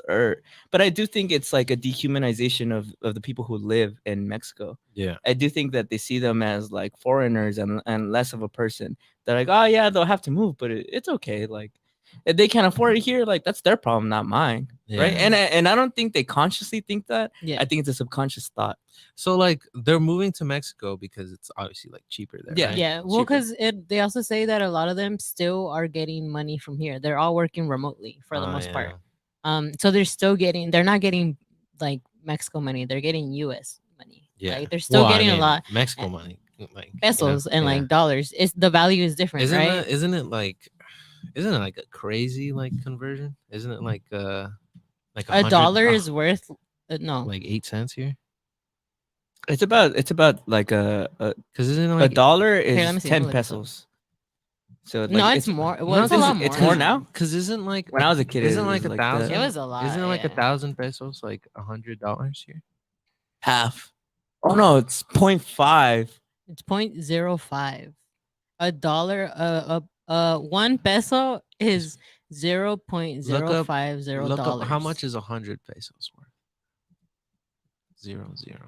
but I do think it's like a dehumanization of the people who live in Mexico. Yeah. I do think that they see them as like foreigners and less of a person. They're like, oh yeah, they'll have to move, but it's okay. Like if they can't afford it here, like that's their problem, not mine. Right. Yeah. And I don't think they consciously think that. Yeah. I think it's a subconscious thought. So like they're moving to Mexico because it's obviously like cheaper there. Yeah. Right? Yeah, well, cheaper. because they also say that a lot of them still are getting money from here. They're all working remotely for the Oh, most part. yeah. So they're not getting like Mexico money. They're getting U.S. money. Yeah. Like they're still Well, I getting a mean, lot Mexico money. Like you know, pesos and yeah. like dollars. It's the value is different, Isn't right? isn't it like a crazy like conversion? Isn't it like A 100 dollar is worth no. like 8 cents here? It's about like Because isn't it a like dollar let me is see, 10 let me look this up. pesos. So like, No, it's more. Well, No, it's a lot more. it's more now? Because isn't like When I was a kid, isn't it like was a like thousand? the- It was a lot. Isn't it like yeah. 1,000 pesos like $100 here? half. Oh no, it's 0.5. It's 0.05. A dollar. One peso is Look up $0.050. Look up how much is 100 pesos worth. 0 0.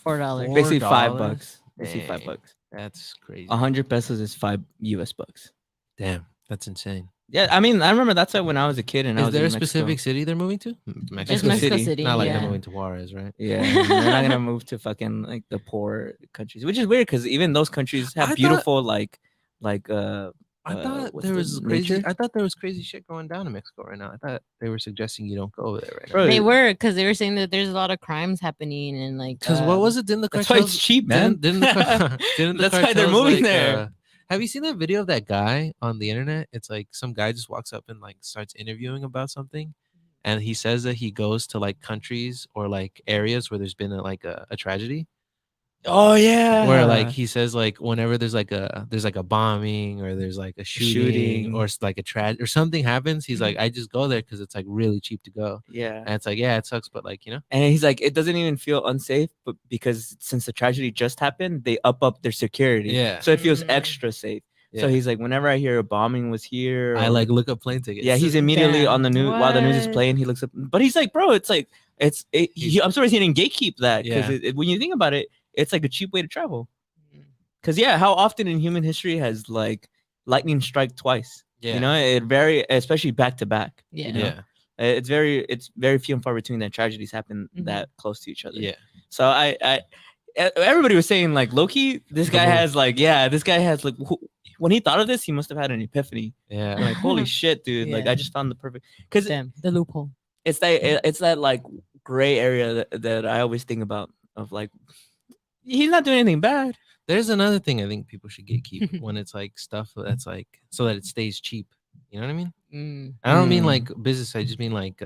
$4. Basically $5. $4? Basically $5. Dang, That's crazy. 100 pesos is 5 US bucks. Damn, that's insane. Yeah, I mean, I remember that's like when I was a kid and I Is was there in a specific Mexico. city they're moving to? It's Mexico Mexico City. City. Not like yeah. they're moving to Juarez, right? Yeah, they're not gonna move to fucking like the poor countries, which is weird because even those countries I have thought- beautiful like I thought what's there the was crazy. nature? I thought there was crazy shit going down in Mexico right now. I thought they were suggesting you don't go over there right now. Bro, They were because they were saying that there's a lot of crimes happening and like. Because what was it? Didn't the That's why cartels? it's cheap, man. Didn't the That's why they're cartels, moving like, there. have you seen that video of that guy on the internet? It's like some guy just walks up and like starts interviewing about something, and he says that he goes to like countries or like areas where there's been a tragedy, Oh yeah. where like he says like whenever there's like a bombing or there's like a shooting, or it's like a tragedy or something happens, he's like, I just go there because it's like really cheap to go. Yeah. And it's like, yeah, it sucks, but like, you know. And he's like, it doesn't even feel unsafe, but because since the tragedy just happened, they up their security. Yeah. So it feels extra safe. So Yeah. he's like, whenever I hear a bombing was here, I or- like look up plane tickets. Yeah, he's immediately on the news while the news is What? playing. He looks up, but he's like, bro, it's like I'm surprised he didn't gatekeep that because Yeah. when you think about it, it's like a cheap way to travel. Because yeah, how often in human history has like lightning strike twice? Yeah. You know, especially back to back. Yeah. You know? Yeah. It's very few and far between that tragedies happen that close to each other. Yeah. So everybody was saying like Loki, this guy has like when he thought of this, he must have had an epiphany. Yeah. Like holy shit, dude! Like Yeah. I just found the perfect because The loophole. it's that like gray area that I always think about of like he's not doing anything bad. There's another thing I think people should gatekeep when it's like stuff that's like so that it stays cheap. You know what I mean? I don't mean like business. I just mean like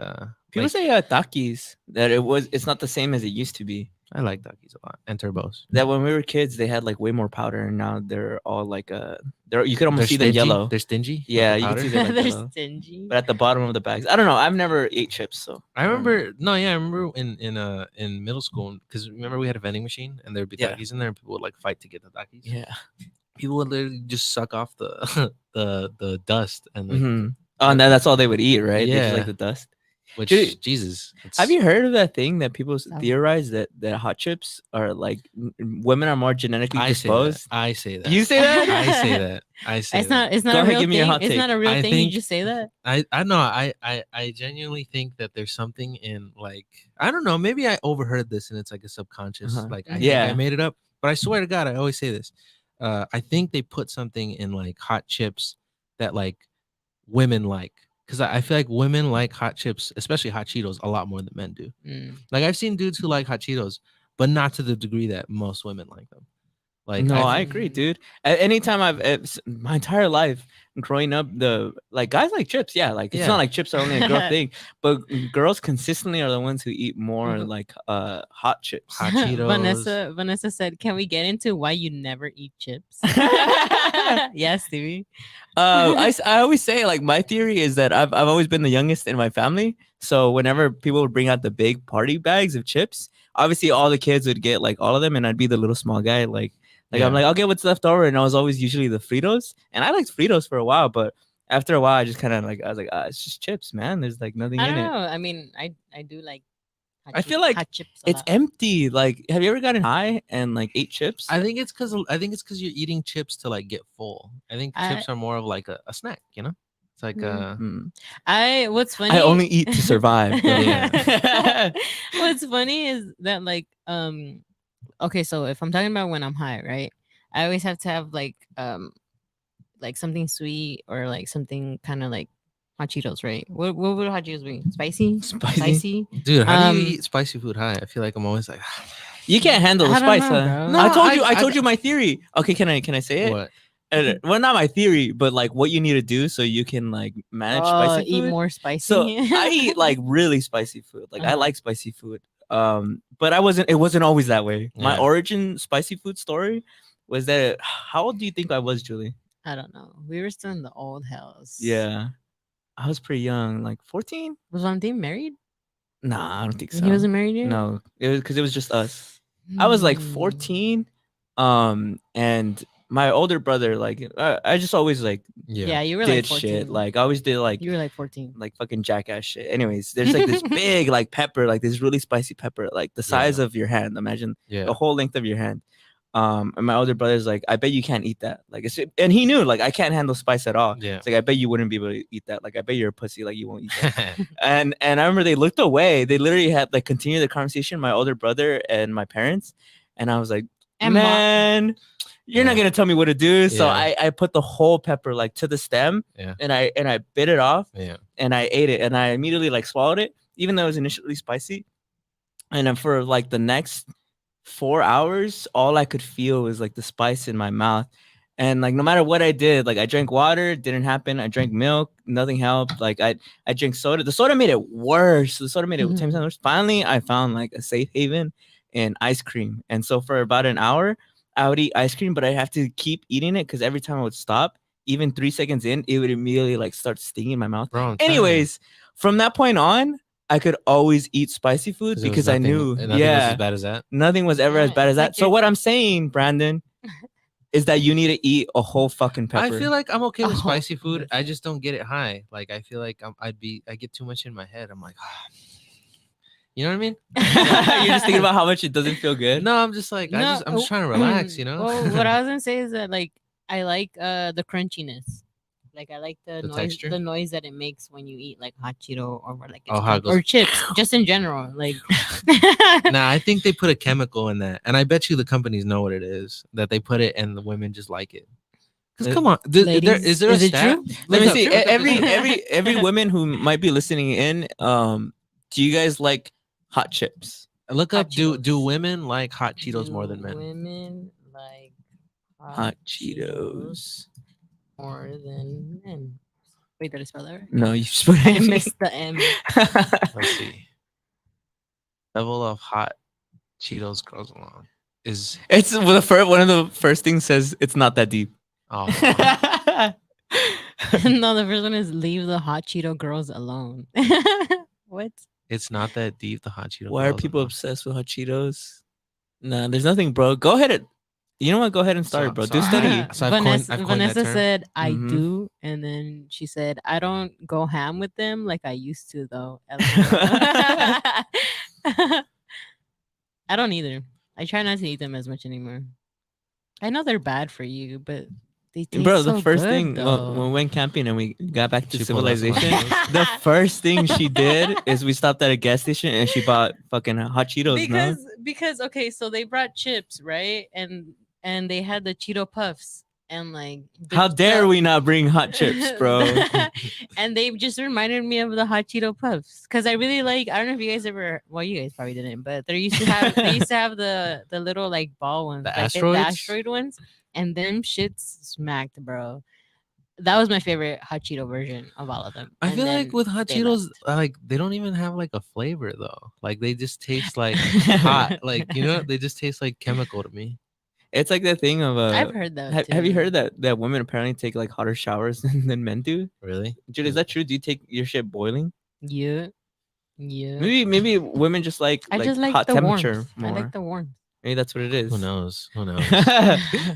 People like, say Takis that it's not the same as it used to be. I like Takis a lot and turbos. That when we were kids, they had like way more powder, and now they're all like you could almost They're see them stingy? yellow. They're stingy. Yeah, with you the can see powder? them like They're yellow. stingy. But at the bottom of the bags, I don't know. I've never ate chips, so I remember I remember in middle school because remember we had a vending machine and there'd be Yeah. Takis in there and people would like fight to get the Takis. yeah. People would literally just suck off the the dust and like, Mm-hmm. Oh, and that's all they would eat, right? They just Yeah. like the dust. which Dude, Jesus. Have you heard of that thing that people No. theorize that hot chips are like women are more genetically I say that. disposed? I say that. You say that? I say that. I say It's that. not. It's Go not a ahead, real give me your thing. hot It's take. not a real I thing. You think- just say that. I know I genuinely think that there's something in like I don't know, maybe I overheard this and it's like a subconscious like I think Yeah. I made it up, but I swear to God I always say this. I think they put something in like hot chips that like women like because I feel like women like hot chips, especially hot Cheetos, a lot more than men do. Like I've seen dudes who like hot Cheetos, but not to the degree that most women like them. Like No, I agree, dude. Anytime my entire life growing up, guys like chips, yeah. Like it's Yeah. not like chips are only a girl thing, but girls consistently are the ones who eat more like hot chips. hot Cheetos. Vanessa said, "Can we get into why you never eat chips?" Yes, Stevie. I always say like my theory is that I've always been the youngest in my family, so whenever people would bring out the big party bags of chips, obviously all the kids would get like all of them, and I'd be the little small guy like. Like I'm like, I'll get what's left over, and I was always usually the Fritos, and I liked Fritos for a while, but after a while, I just kind of like I was like, it's just chips, man. There's like nothing I in don't it. know. I mean, I do like. I feel like hot chips. a it's lot. empty. Like, have you ever gotten high and like ate chips? I think it's because you're eating chips to like get full. I think chips are more of like a snack, you know? It's like What's funny? I only eat to survive. Yeah. What's funny is that okay, so if I'm talking about when I'm high, right? I always have to have like something sweet or like something kind of like hot Cheetos, right? What would hot Cheetos be? Spicy? Spicy? Dude, how do you eat spicy food high? I feel like I'm always like You can't handle the I don't spice, know, huh? bro. No, I told you my theory. Okay, can I say it? What? Well, not my theory, but like what you need to do so you can like manage spicy eat food. more spicy. So I eat like really spicy food. Like I like spicy food. But it wasn't always that way. My Yeah. origin spicy food story was that how old do you think I was, Julie? I don't know. We were still in the old house. Yeah. I was pretty young, like 14. Was Valentin married? Nah, I don't think so. He wasn't married yet? No, it was because it was just us. I was like Hmm. 14. And my older brother, like I just always like Yeah, you were did like 14. shit. Like I always did like You were like 14. like fucking jackass shit. Anyways, there's like this big like pepper, like this really spicy pepper, like the size of your hand. Imagine the whole length of your hand. And my older brother's like, I bet you can't eat that. Like, and he knew like I can't handle spice at all. Yeah. It's like I bet you wouldn't be able to eat that. Like I bet you're a pussy. Like you won't eat that. and I remember they looked away. They literally had like continued the conversation. My older brother and my parents, and I was like, And man. You're not gonna tell me what to do. So Yeah. I put the whole pepper like to the stem, Yeah. and I bit it off, Yeah. and I ate it, and I immediately like swallowed it, even though it was initially spicy. And then for like the next 4 hours, all I could feel was like the spice in my mouth. And like no matter what I did, like I drank water, didn't happen. I drank milk, nothing helped. Like I drank soda. The soda made it worse. The soda made it 10 times worse. Finally, I found like a safe haven. and ice cream. And so for about an hour, I would eat ice cream, but I have to keep eating it because every time I would stop, even 3 seconds in, it would immediately like start stinging in my mouth. Bro, I'm telling you. Anyways, from that point on, I could always eat spicy food 'Cause it was because I nothing- knew, nothing was yeah, as bad as that. nothing was ever as Yeah, bad as it's like that. So you're- what I'm saying, Brandon, is that you need to eat a whole fucking pepper. I feel like I'm okay with Oh, spicy food. yes. I just don't get it high. Like I feel like I get too much in my head. I'm like, you know what I mean? you're just thinking about how much it doesn't feel good. No, I'm just like I'm just trying to relax. You know. Well, what I was gonna say is that like I like the crunchiness. Like I like the The noise, texture? the noise that it makes when you eat like hot Cheeto or like Oh, it's how it or goes- chips, just in general. Like, Nah, I think they put a chemical in that, and I bet you the companies know what it is that they put it, and the women just like it. Because come on, ladies, is there is a it stat? true? Let Look me up- see. look up Every this- every woman who might be listening in, do you guys like hot chips? Look Hot up. Do Cheetos. women like hot Cheetos more than men? Women like Hot Cheetos. more than men. Wait, did I spell that right? No, you just put I it. missed the M. Let's see. Level of hot Cheetos girls along is It's the first one of the first things says it's not that deep. oh No, the first one is leave the hot Cheeto girls alone. What? it's not that deep. The hot Cheeto. Why are girls people alone. obsessed with hot Cheetos? Nah, there's nothing, bro. Go ahead and you know what? Go ahead and start, So- bro. so Do I- study. So I've Vanessa, coined that Vanessa term. said, I Mhm. do. And then she said, I don't go ham with them like I used to, though. LOL. I don't either. I try not to eat them as much anymore. I know they're bad for you, but they taste Bro, the so first good, thing though. when we went camping and we got back to She pulled out some hot civilization, Cheetos. the first thing she did is we stopped at a gas station and she bought fucking hot Cheetos. No? because okay, so they brought chips, right? And they had the Cheeto puffs and like How dare we not bring hot chips, bro? And they just reminded me of the hot Cheeto puffs because I really like. I don't know if you guys ever. Well, you guys probably didn't, but they used to have the little like ball ones, The like asteroids? asteroid ones, and them shits smacked, bro. That was my favorite hot Cheeto version of all of them. I And feel then like with hot they Cheetos, left. like they don't even have like a flavor though. Like they just taste like hot. Like you know, they just taste like chemical to me. It's like that thing of I've heard that. Have you too. heard that women apparently take like hotter showers than men do? Really? Dude, is that true? Do you take your shit boiling? Yeah, yeah. Maybe women just like I just like hot the temperature warmth. more. I like the warmth. Maybe that's what it is. Who knows? Who knows?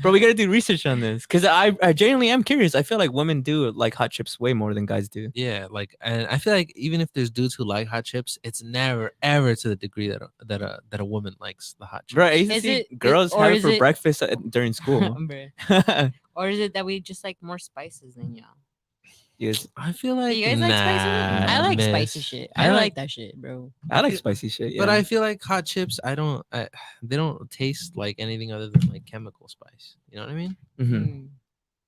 Bro, we gotta do research on this because I genuinely am curious. I feel like women do like hot chips way more than guys do. Yeah, like, and I feel like even if there's dudes who like hot chips, it's never ever to the degree that a woman likes the hot chips. Bro, I used to Is see it- girls or have it is for it- breakfast during school. Bruh. Or is it that we just like more spices than y'all? Yes, I feel Do like you guys like spicy? I like spicy miss. shit. I I like- like that shit, bro. I like feel- spicy shit. Yeah. But I feel like hot chips, they don't taste like anything other than like chemical spice. You know what I mean? Mhm.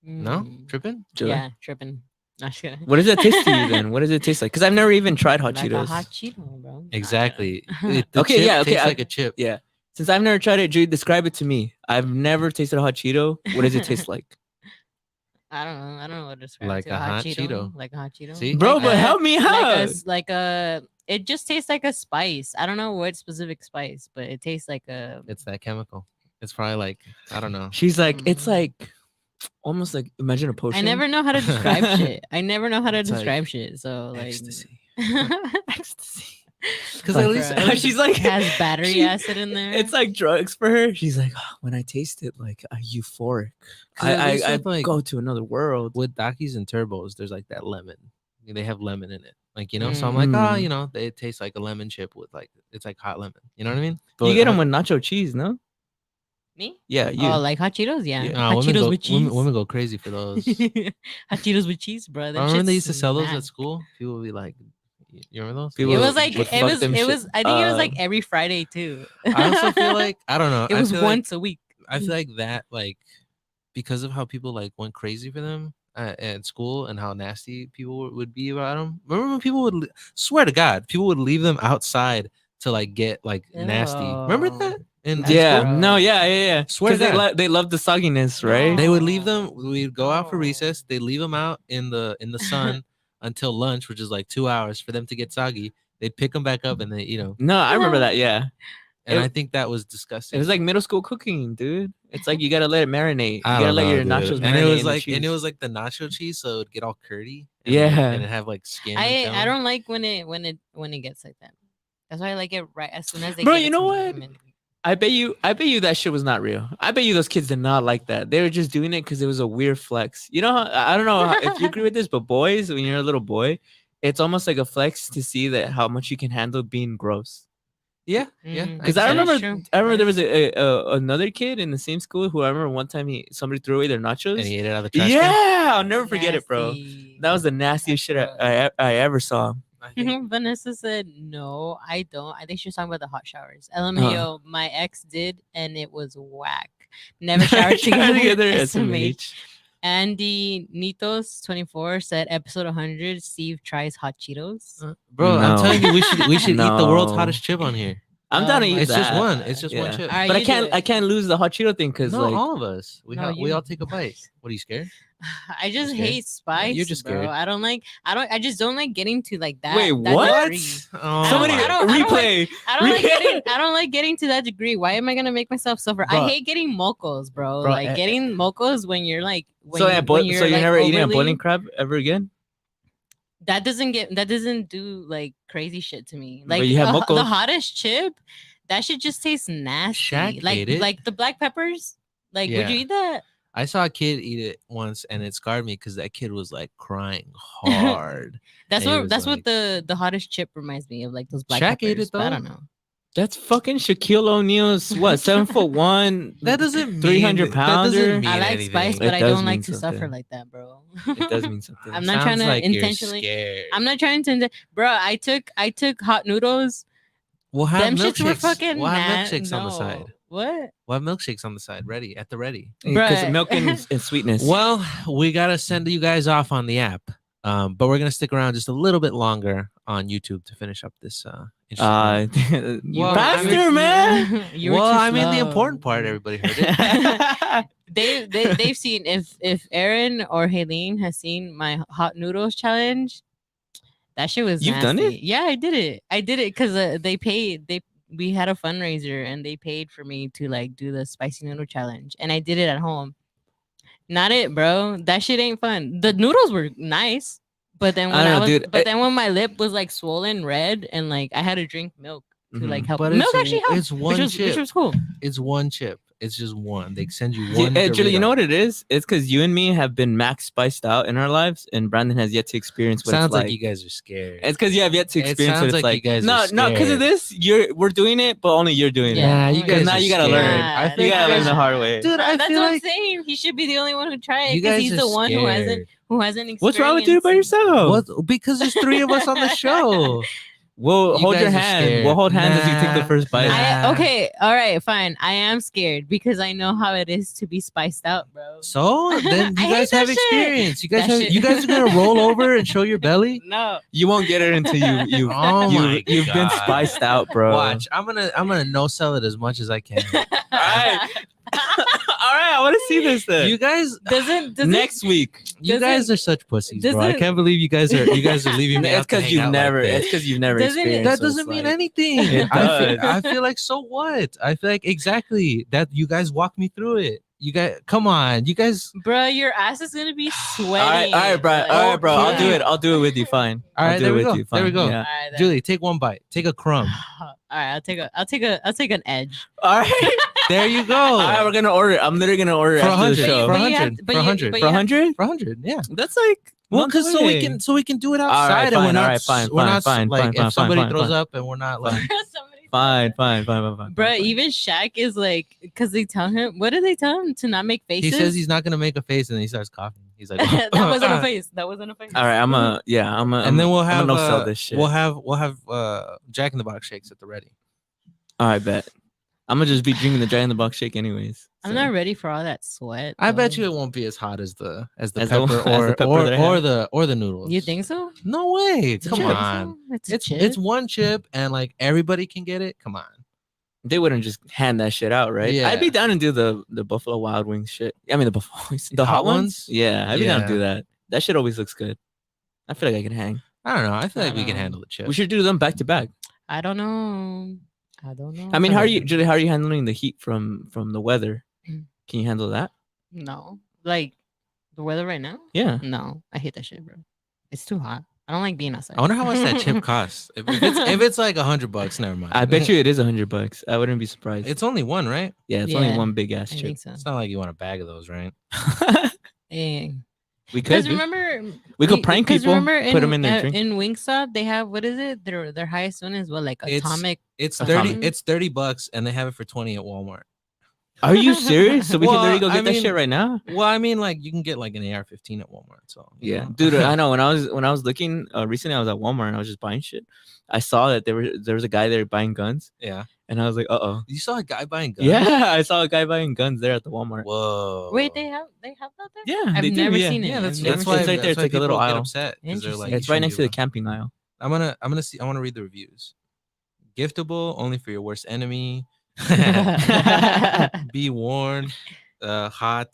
No, Mm. tripping. Julie? Yeah, tripping. Not sure. What does it taste to you then? What does it taste like? Because I've never even tried hot Like Cheetos. a hot Cheeto, bro. Exactly. Yeah. The Okay, chip yeah, okay, tastes I- like a chip. Yeah. Since I've never tried it, Julie, describe it to me. I've never tasted a hot Cheeto. What does it taste like? I don't know. I don't know what to describe. Like to a hot Cheeto. Like a hot Cheeto. See? Bro, Like but a- help me like out. a s- like a. It just tastes like a spice. I don't know what specific spice, but it tastes like a. It's that chemical. It's probably like I don't know. She's like, it's Mm. like almost like imagine a potion. I never know how to describe shit. I never know how to It's like describe shit. So like. Ecstasy. ecstasy. Because Like, at least Bruh. she's like It has battery she- acid in there. It's like drugs for her. She's like, "Oh, when I taste it, like euphoric. 'Cause at least I with, like, go to another world. with Dakis and turbos, there's like that lemon. They have lemon in it. Like, you know, so I'm like, oh, Mm. you know, they taste like a lemon chip with like it's like hot lemon. You know what I mean? You get them with nacho cheese, no? Me? Yeah, you. Oh, like hot Cheetos? Yeah. Yeah. Hot women, Cheetos go, with cheese. women go crazy for those. Hot Cheetos with cheese, bro. That Remember when they shit's used to sell those mad. at school? People would be like, you remember those? People It was like would it fuck was them it shit was I think it was like up. every Friday too. I also feel like I don't know. it I was feel once a week. I feel like that like because of how people like went crazy for them at school and how nasty people would be about them. Remember when people would swear to God, people would leave them outside to like get like nasty. Remember Ew. that? In Yeah, school? no, yeah. Swear to Because God. they love the sogginess, right? They would leave them. We'd go out for No. recess. They leave them out in the sun until lunch, which is like 2 hours for them to get soggy. They'd pick them back up and they, you know, No, I remember that. Yeah, and It- I think that was disgusting. It was like middle school cooking, dude. It's like you gotta let it marinate. You I gotta don't let know, your dude. nachos marinate. and it was in the like, and it cheese. was like the nacho cheese, so it'd get all curdy. And Yeah. and it have like skin. and I film. don't like when it gets like that. That's why I like it right as soon as they. Bro, give you it know to me, what? I'm in. I bet you that shit was not real. I bet you those kids did not like that. They were just doing it because it was a weird flex. You know, I don't know if you agree with this, but boys, when you're a little boy, it's almost like a flex to see that how much you can handle being gross. Yeah. Because I remember there was another kid in the same school who I remember one time somebody threw away their nachos and he ate it out of the trash Yeah, can. I'll never forget it, bro. That was the nastiest shit I ever saw. Vanessa said, "No, I don't. I think she was talking about the hot showers. LMAO, my ex did, and it was whack. Never showered together. SMH. Andy Nitos 24 said, episode 100. Steve tries hot Cheetos. Bro, I'm No. telling you, we should eat the world's No. hottest chip on here. I'm down to eat It's that. just one. It's just one Yeah. chip. Alright, But you do I it. can't lose the hot Cheeto thing because No, like all of us. We No, we you- all take a bite. What are you scared? I just scared? hate spice. You're just bro. scared. I just don't like getting to like that. Wait, that what? degree. Oh, Somebody I don't like- replay. I don't like getting to that degree. Why am I gonna make myself suffer? Bro. I hate getting mocos, bro. Bro, Like getting mocos when you're like when, So when you're like, never eating a overly- boiling crab ever again? that doesn't do like crazy shit to me. But Like you have the mocos. hottest chip, that shit just tastes nasty. Shaq like ate it. like the black peppers. Like would Yeah. you eat that? I saw a kid eat it once, and it scarred me because that kid was like crying hard. That's And it what was that's like- what the hottest chip reminds me of, like those black Shaq peppers. ate it, but I though? don't know. That's fucking Shaquille O'Neal's what 7'1". That doesn't mean 300 pounder. That doesn't mean I like anything. spice, It but I does don't like mean to suffer something. like that, bro. It does mean something. I'm not trying Sounds to like you're intentionally. scared. I'm not trying to, bro. I took hot noodles. We'll have Them shits were milkshakes. fucking. We'll have milkshakes on the no. side. What? We'll have milkshakes on the side, ready at the ready. Because Bruh. milk and sweetness. Well, we gotta send you guys off on the app, but we're gonna stick around just a little bit longer on YouTube to finish up this. Interesting you Well, bastard, I mean- man. You were well, too I mean the slow. important part. Everybody heard it. They've seen if Aaron or Haleen has seen my hot noodles challenge. That shit was. You've done nasty. it? Yeah, I did it. I did it because we had a fundraiser and they paid for me to like do the spicy noodle challenge, and I did it at home. Not it, bro. That shit ain't fun. The noodles were nice, but then when I don't know, was, dude. but then when my lip was like swollen red and like I had to drink milk to Mhm. like help. But Milk it's- actually helped. it's one which chip. was cool. It's one chip. It's just one. They send you Yeah, one. Julie, you know Dorito. what it is? It's because you and me have been max spiced out in our lives, and Brandon has yet to experience what Sounds it's like like. you guys are scared. It's because you have yet to It experience what sounds it's like like. you guys no, are no, because of scared. this, we're doing it, but only you're doing Yeah. it. you 'Cause guys. now are you gotta scared. learn. Yeah, I You feel gotta learn like- the hard way. Dude, I That's feel what I'm like saying. He should be the only one who tried you because guys he's are the one who hasn't scared. experienced. What's wrong with doing it by yourself? What? Because there's three of us on the show. We'll You hold your guys are hand. scared. We'll hold hands as you take the Nah, first bite. nah. Okay, all right, fine. I am scared because I know how it is to be spiced out, bro. So then I you hate guys that have shit. experience. You guys That have. shit. You guys are gonna roll over and show your belly. No. You won't get it until you've Oh my you've been God. spiced out, bro. Watch. I'm gonna no sell it as much as I can. All right. All right, I want to see this then. You guys. Doesn't Next week. You guys are such pussies, bro. I doesn't- can't believe you guys are leaving me. It's out to because hang you've out never. Like It's this. because you've never Doesn't it- experienced. That what it's doesn't mean like. anything. It does. I feel like so what? I feel like exactly that you guys walk me through it. You guys, come on, you guys. Bro, your ass is gonna be sweaty. All right, bro. Like, All right, bro. I'll do yeah. it. I'll do it with you. Fine. All I'll right, do there it we with go. you. There we Fine. go. Yeah. All right, then. Julie, take one bite. Take a crumb. All right, I'll take an edge. All right. There you go. All right, we're gonna order. I'm literally gonna order For after the 100, show. for But you 100, have- but for you- 100, but For you have- 100? for 100. Yeah. That's like. Well, months because away. so we can do it right, outside, and fine, we're not. all right, fine, we're fine, not fine, like fine, if fine, somebody fine, throws fine. up and we're not like. Fine. Bro, even Shaq is like, because they tell him, what do they tell him to not make faces? He says he's not gonna make a face, and then he starts coughing. He's like, that wasn't a face. That wasn't a face. All right, I'm a. And then we'll have I'm gonna no sell this shit. We'll have Jack in the Box shakes at the ready. All right, bet. I'm gonna just be drinking the Jack in the Box shake anyways. I'm so. not ready for all that sweat. I bet though. you it won't be as hot as the As the- pepper as the or pepper that I or the noodles. You think so? No way! It's a Come chip. on, It's a chip. it's one chip and like everybody can get it. Come on. They wouldn't just hand that shit out, right? Yeah. I'd be down and do the Buffalo Wild Wings shit. I mean the Buffalo Wings, the hot ones. Yeah, I'd be down to do that. That shit always looks good. I feel like I can hang. I don't know. I feel like we can know. handle the chip. We should do them back to back. I don't know. I don't know. I mean, how are you, Julie? How are you handling the heat from the weather? Mm. Can you handle that? No, like the weather right now. Yeah. No, I hate that shit, bro. It's too hot. I don't like being outside. I wonder how much that chip costs. If it's like $100, never mind. I bet you it is $100. I wouldn't be surprised. It's only one, right? Yeah, it's only Yeah, one big ass I chip. think so. It's not like you want a bag of those, right? Eh. We could. Because dude. remember, We could prank people, Remember put 'em in their drink. in Wingstop, they have what is it? Their highest one is what, like atomic. It's Atomic. It's $30, and they have it for 20 at Walmart. Are you serious? So we can literally go Well, get that shit right now. Well, I mean, like you can get like an AR-15 at Walmart. So you Yeah, know. dude. I know when I was looking recently, I was at Walmart and I was just buying shit. I saw that there was a guy there buying guns. Yeah, and I was like, You saw a guy buying guns? Yeah, I saw a guy buying guns there at the Walmart. Whoa. Wait, they have that there? Yeah, I've they do, never yeah. seen it. Yeah, that's I've never why it's right there. It's that's why like a little people get aisle. upset 'cause they're like, It's you right shouldn't next do to the that. camping aisle. I'm gonna see. I want to read the reviews. Giftable, only for your worst enemy. Be warned. Hot.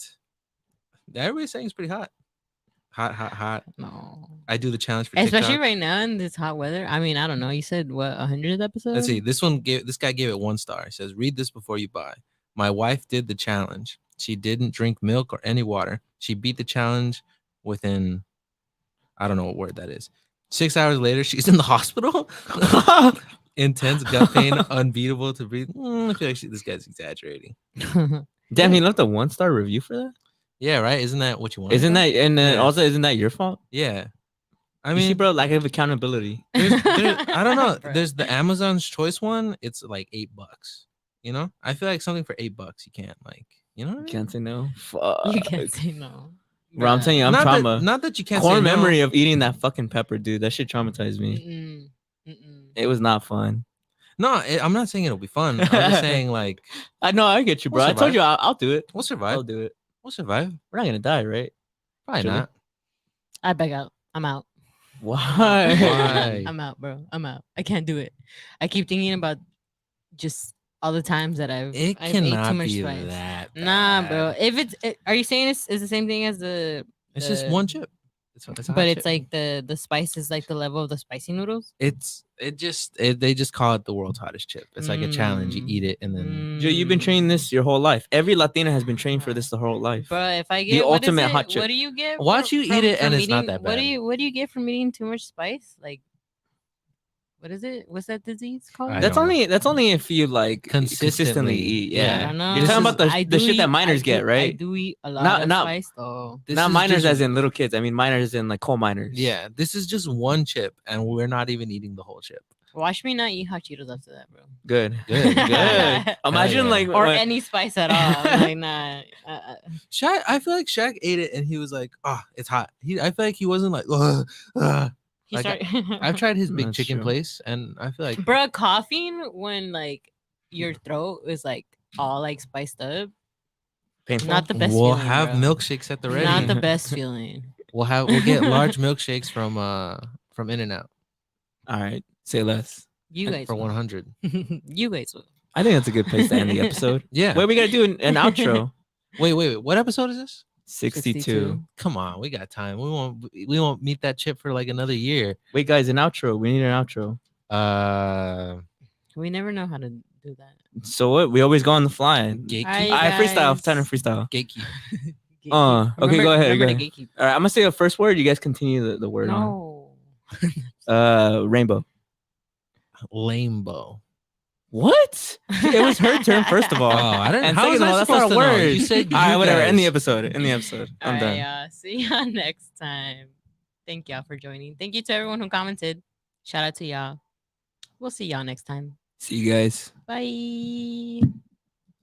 Everybody's saying it's pretty hot. Hot. No. I do the challenge for Especially TikTok. right now in this hot weather. I mean, I don't know. You said what 100th episode? Let's see. This guy gave it 1 star. He says, "Read this before you buy. My wife did the challenge. She didn't drink milk or any water. She beat the challenge within, I don't know what word that is. 6 hours later, she's in the hospital. Intense gut pain, unbeatable to breathe. I feel like this guy's exaggerating. Damn, he left a 1-star review for that. Yeah, right. Isn't that what you want? Isn't that and Yeah. also isn't that your fault? Yeah. I You mean, see, bro, lack of accountability. I don't know. Bro. There's the Amazon's Choice one. It's like $8. You know, I feel like something for $8 you can't like. You know what I mean? Can't say no. Fuck. You can't say no. Bro, I'm telling you, I'm not trauma. Not that you can't. Core say no. memory of eating that fucking pepper, dude. That shit traumatized me. Mm-mm. It was not fun. No, I'm not saying it'll be fun. I'm just saying like I know, I get you, bro. We'll I told survive. you I'll do it. we'll survive. I'll do it. We'll survive. We're not gonna die, right? Probably Surely. not. I back out. I'm out. Why? Why? I'm out, bro. I'm out. I can't do it. I keep thinking about just all the times that I've It I've ate too cannot much be spice. that. Nah, bad. bro. If are you saying it's the same thing as the? It's just the- one chip. It's a hot But it's chip. like the spice is like the level of the spicy noodles. they just call it the world's hottest chip. It's like a challenge. You eat it and then Joe, you've been training this your whole life. Every Latina has been trained for this the whole life. But if I The get what is ultimate it? hot chip. What do you get? Watch you eat it and it's not eating- that What bad. what do you get from eating too much spice? Like, what is it? What's that disease called? I That's don't know. only if you like consistently Consistently. eat. Yeah. Yeah, I don't know. you're talking about I the do shit that eat- miners I get, do- right? I do eat a lot Not- of not- spice though. This Not is miners just- as in little kids. I mean miners as in like coal miners. Yeah, this is just one chip, and we're not even eating the whole chip. Watch me not eat hot Cheetos after that, bro. Good. Good, Good. Imagine yeah. like Or what- any spice at all. Like, nah. Shaq, I feel like Shaq ate it, and he was like, "Oh, it's hot." I feel like he wasn't like, "Ugh, ugh." He Like, started- I've tried his big That's chicken true. place, and I feel like Bro, coughing when like your throat is like all like spiced up. painful. Not the best we'll feeling, have bro. milkshakes at the ready. Not the best feeling. We'll get large milkshakes from In-N-Out All right, say less. You guys for will. 100. You guys will. I think that's a good place to end the episode. Yeah. Wait, we gotta do an outro. Wait. What episode is this? 62. Come on, we got time. We won't meet that chip for like another year. Wait, guys, an outro. We need an outro. We never know how to do that. So what? We always go on the fly. Gatekeep. I freestyle. guys. Time to freestyle. Gatekeep. Okay, Remember- go ahead. remember Go to ahead. gatekeep. All right, I'm gonna say the first word. You guys continue the word No. on. Rainbow. Lambo. What? It was her turn, first of all. Oh, I didn't. And How was second of I all, that's not supposed a to know? word. You said All right, you whatever. guys. End the episode. End the episode. I'm done. See y'all next time. Thank y'all for joining. Thank you to everyone who commented. Shout out to y'all. We'll see y'all next time. See you guys. Bye.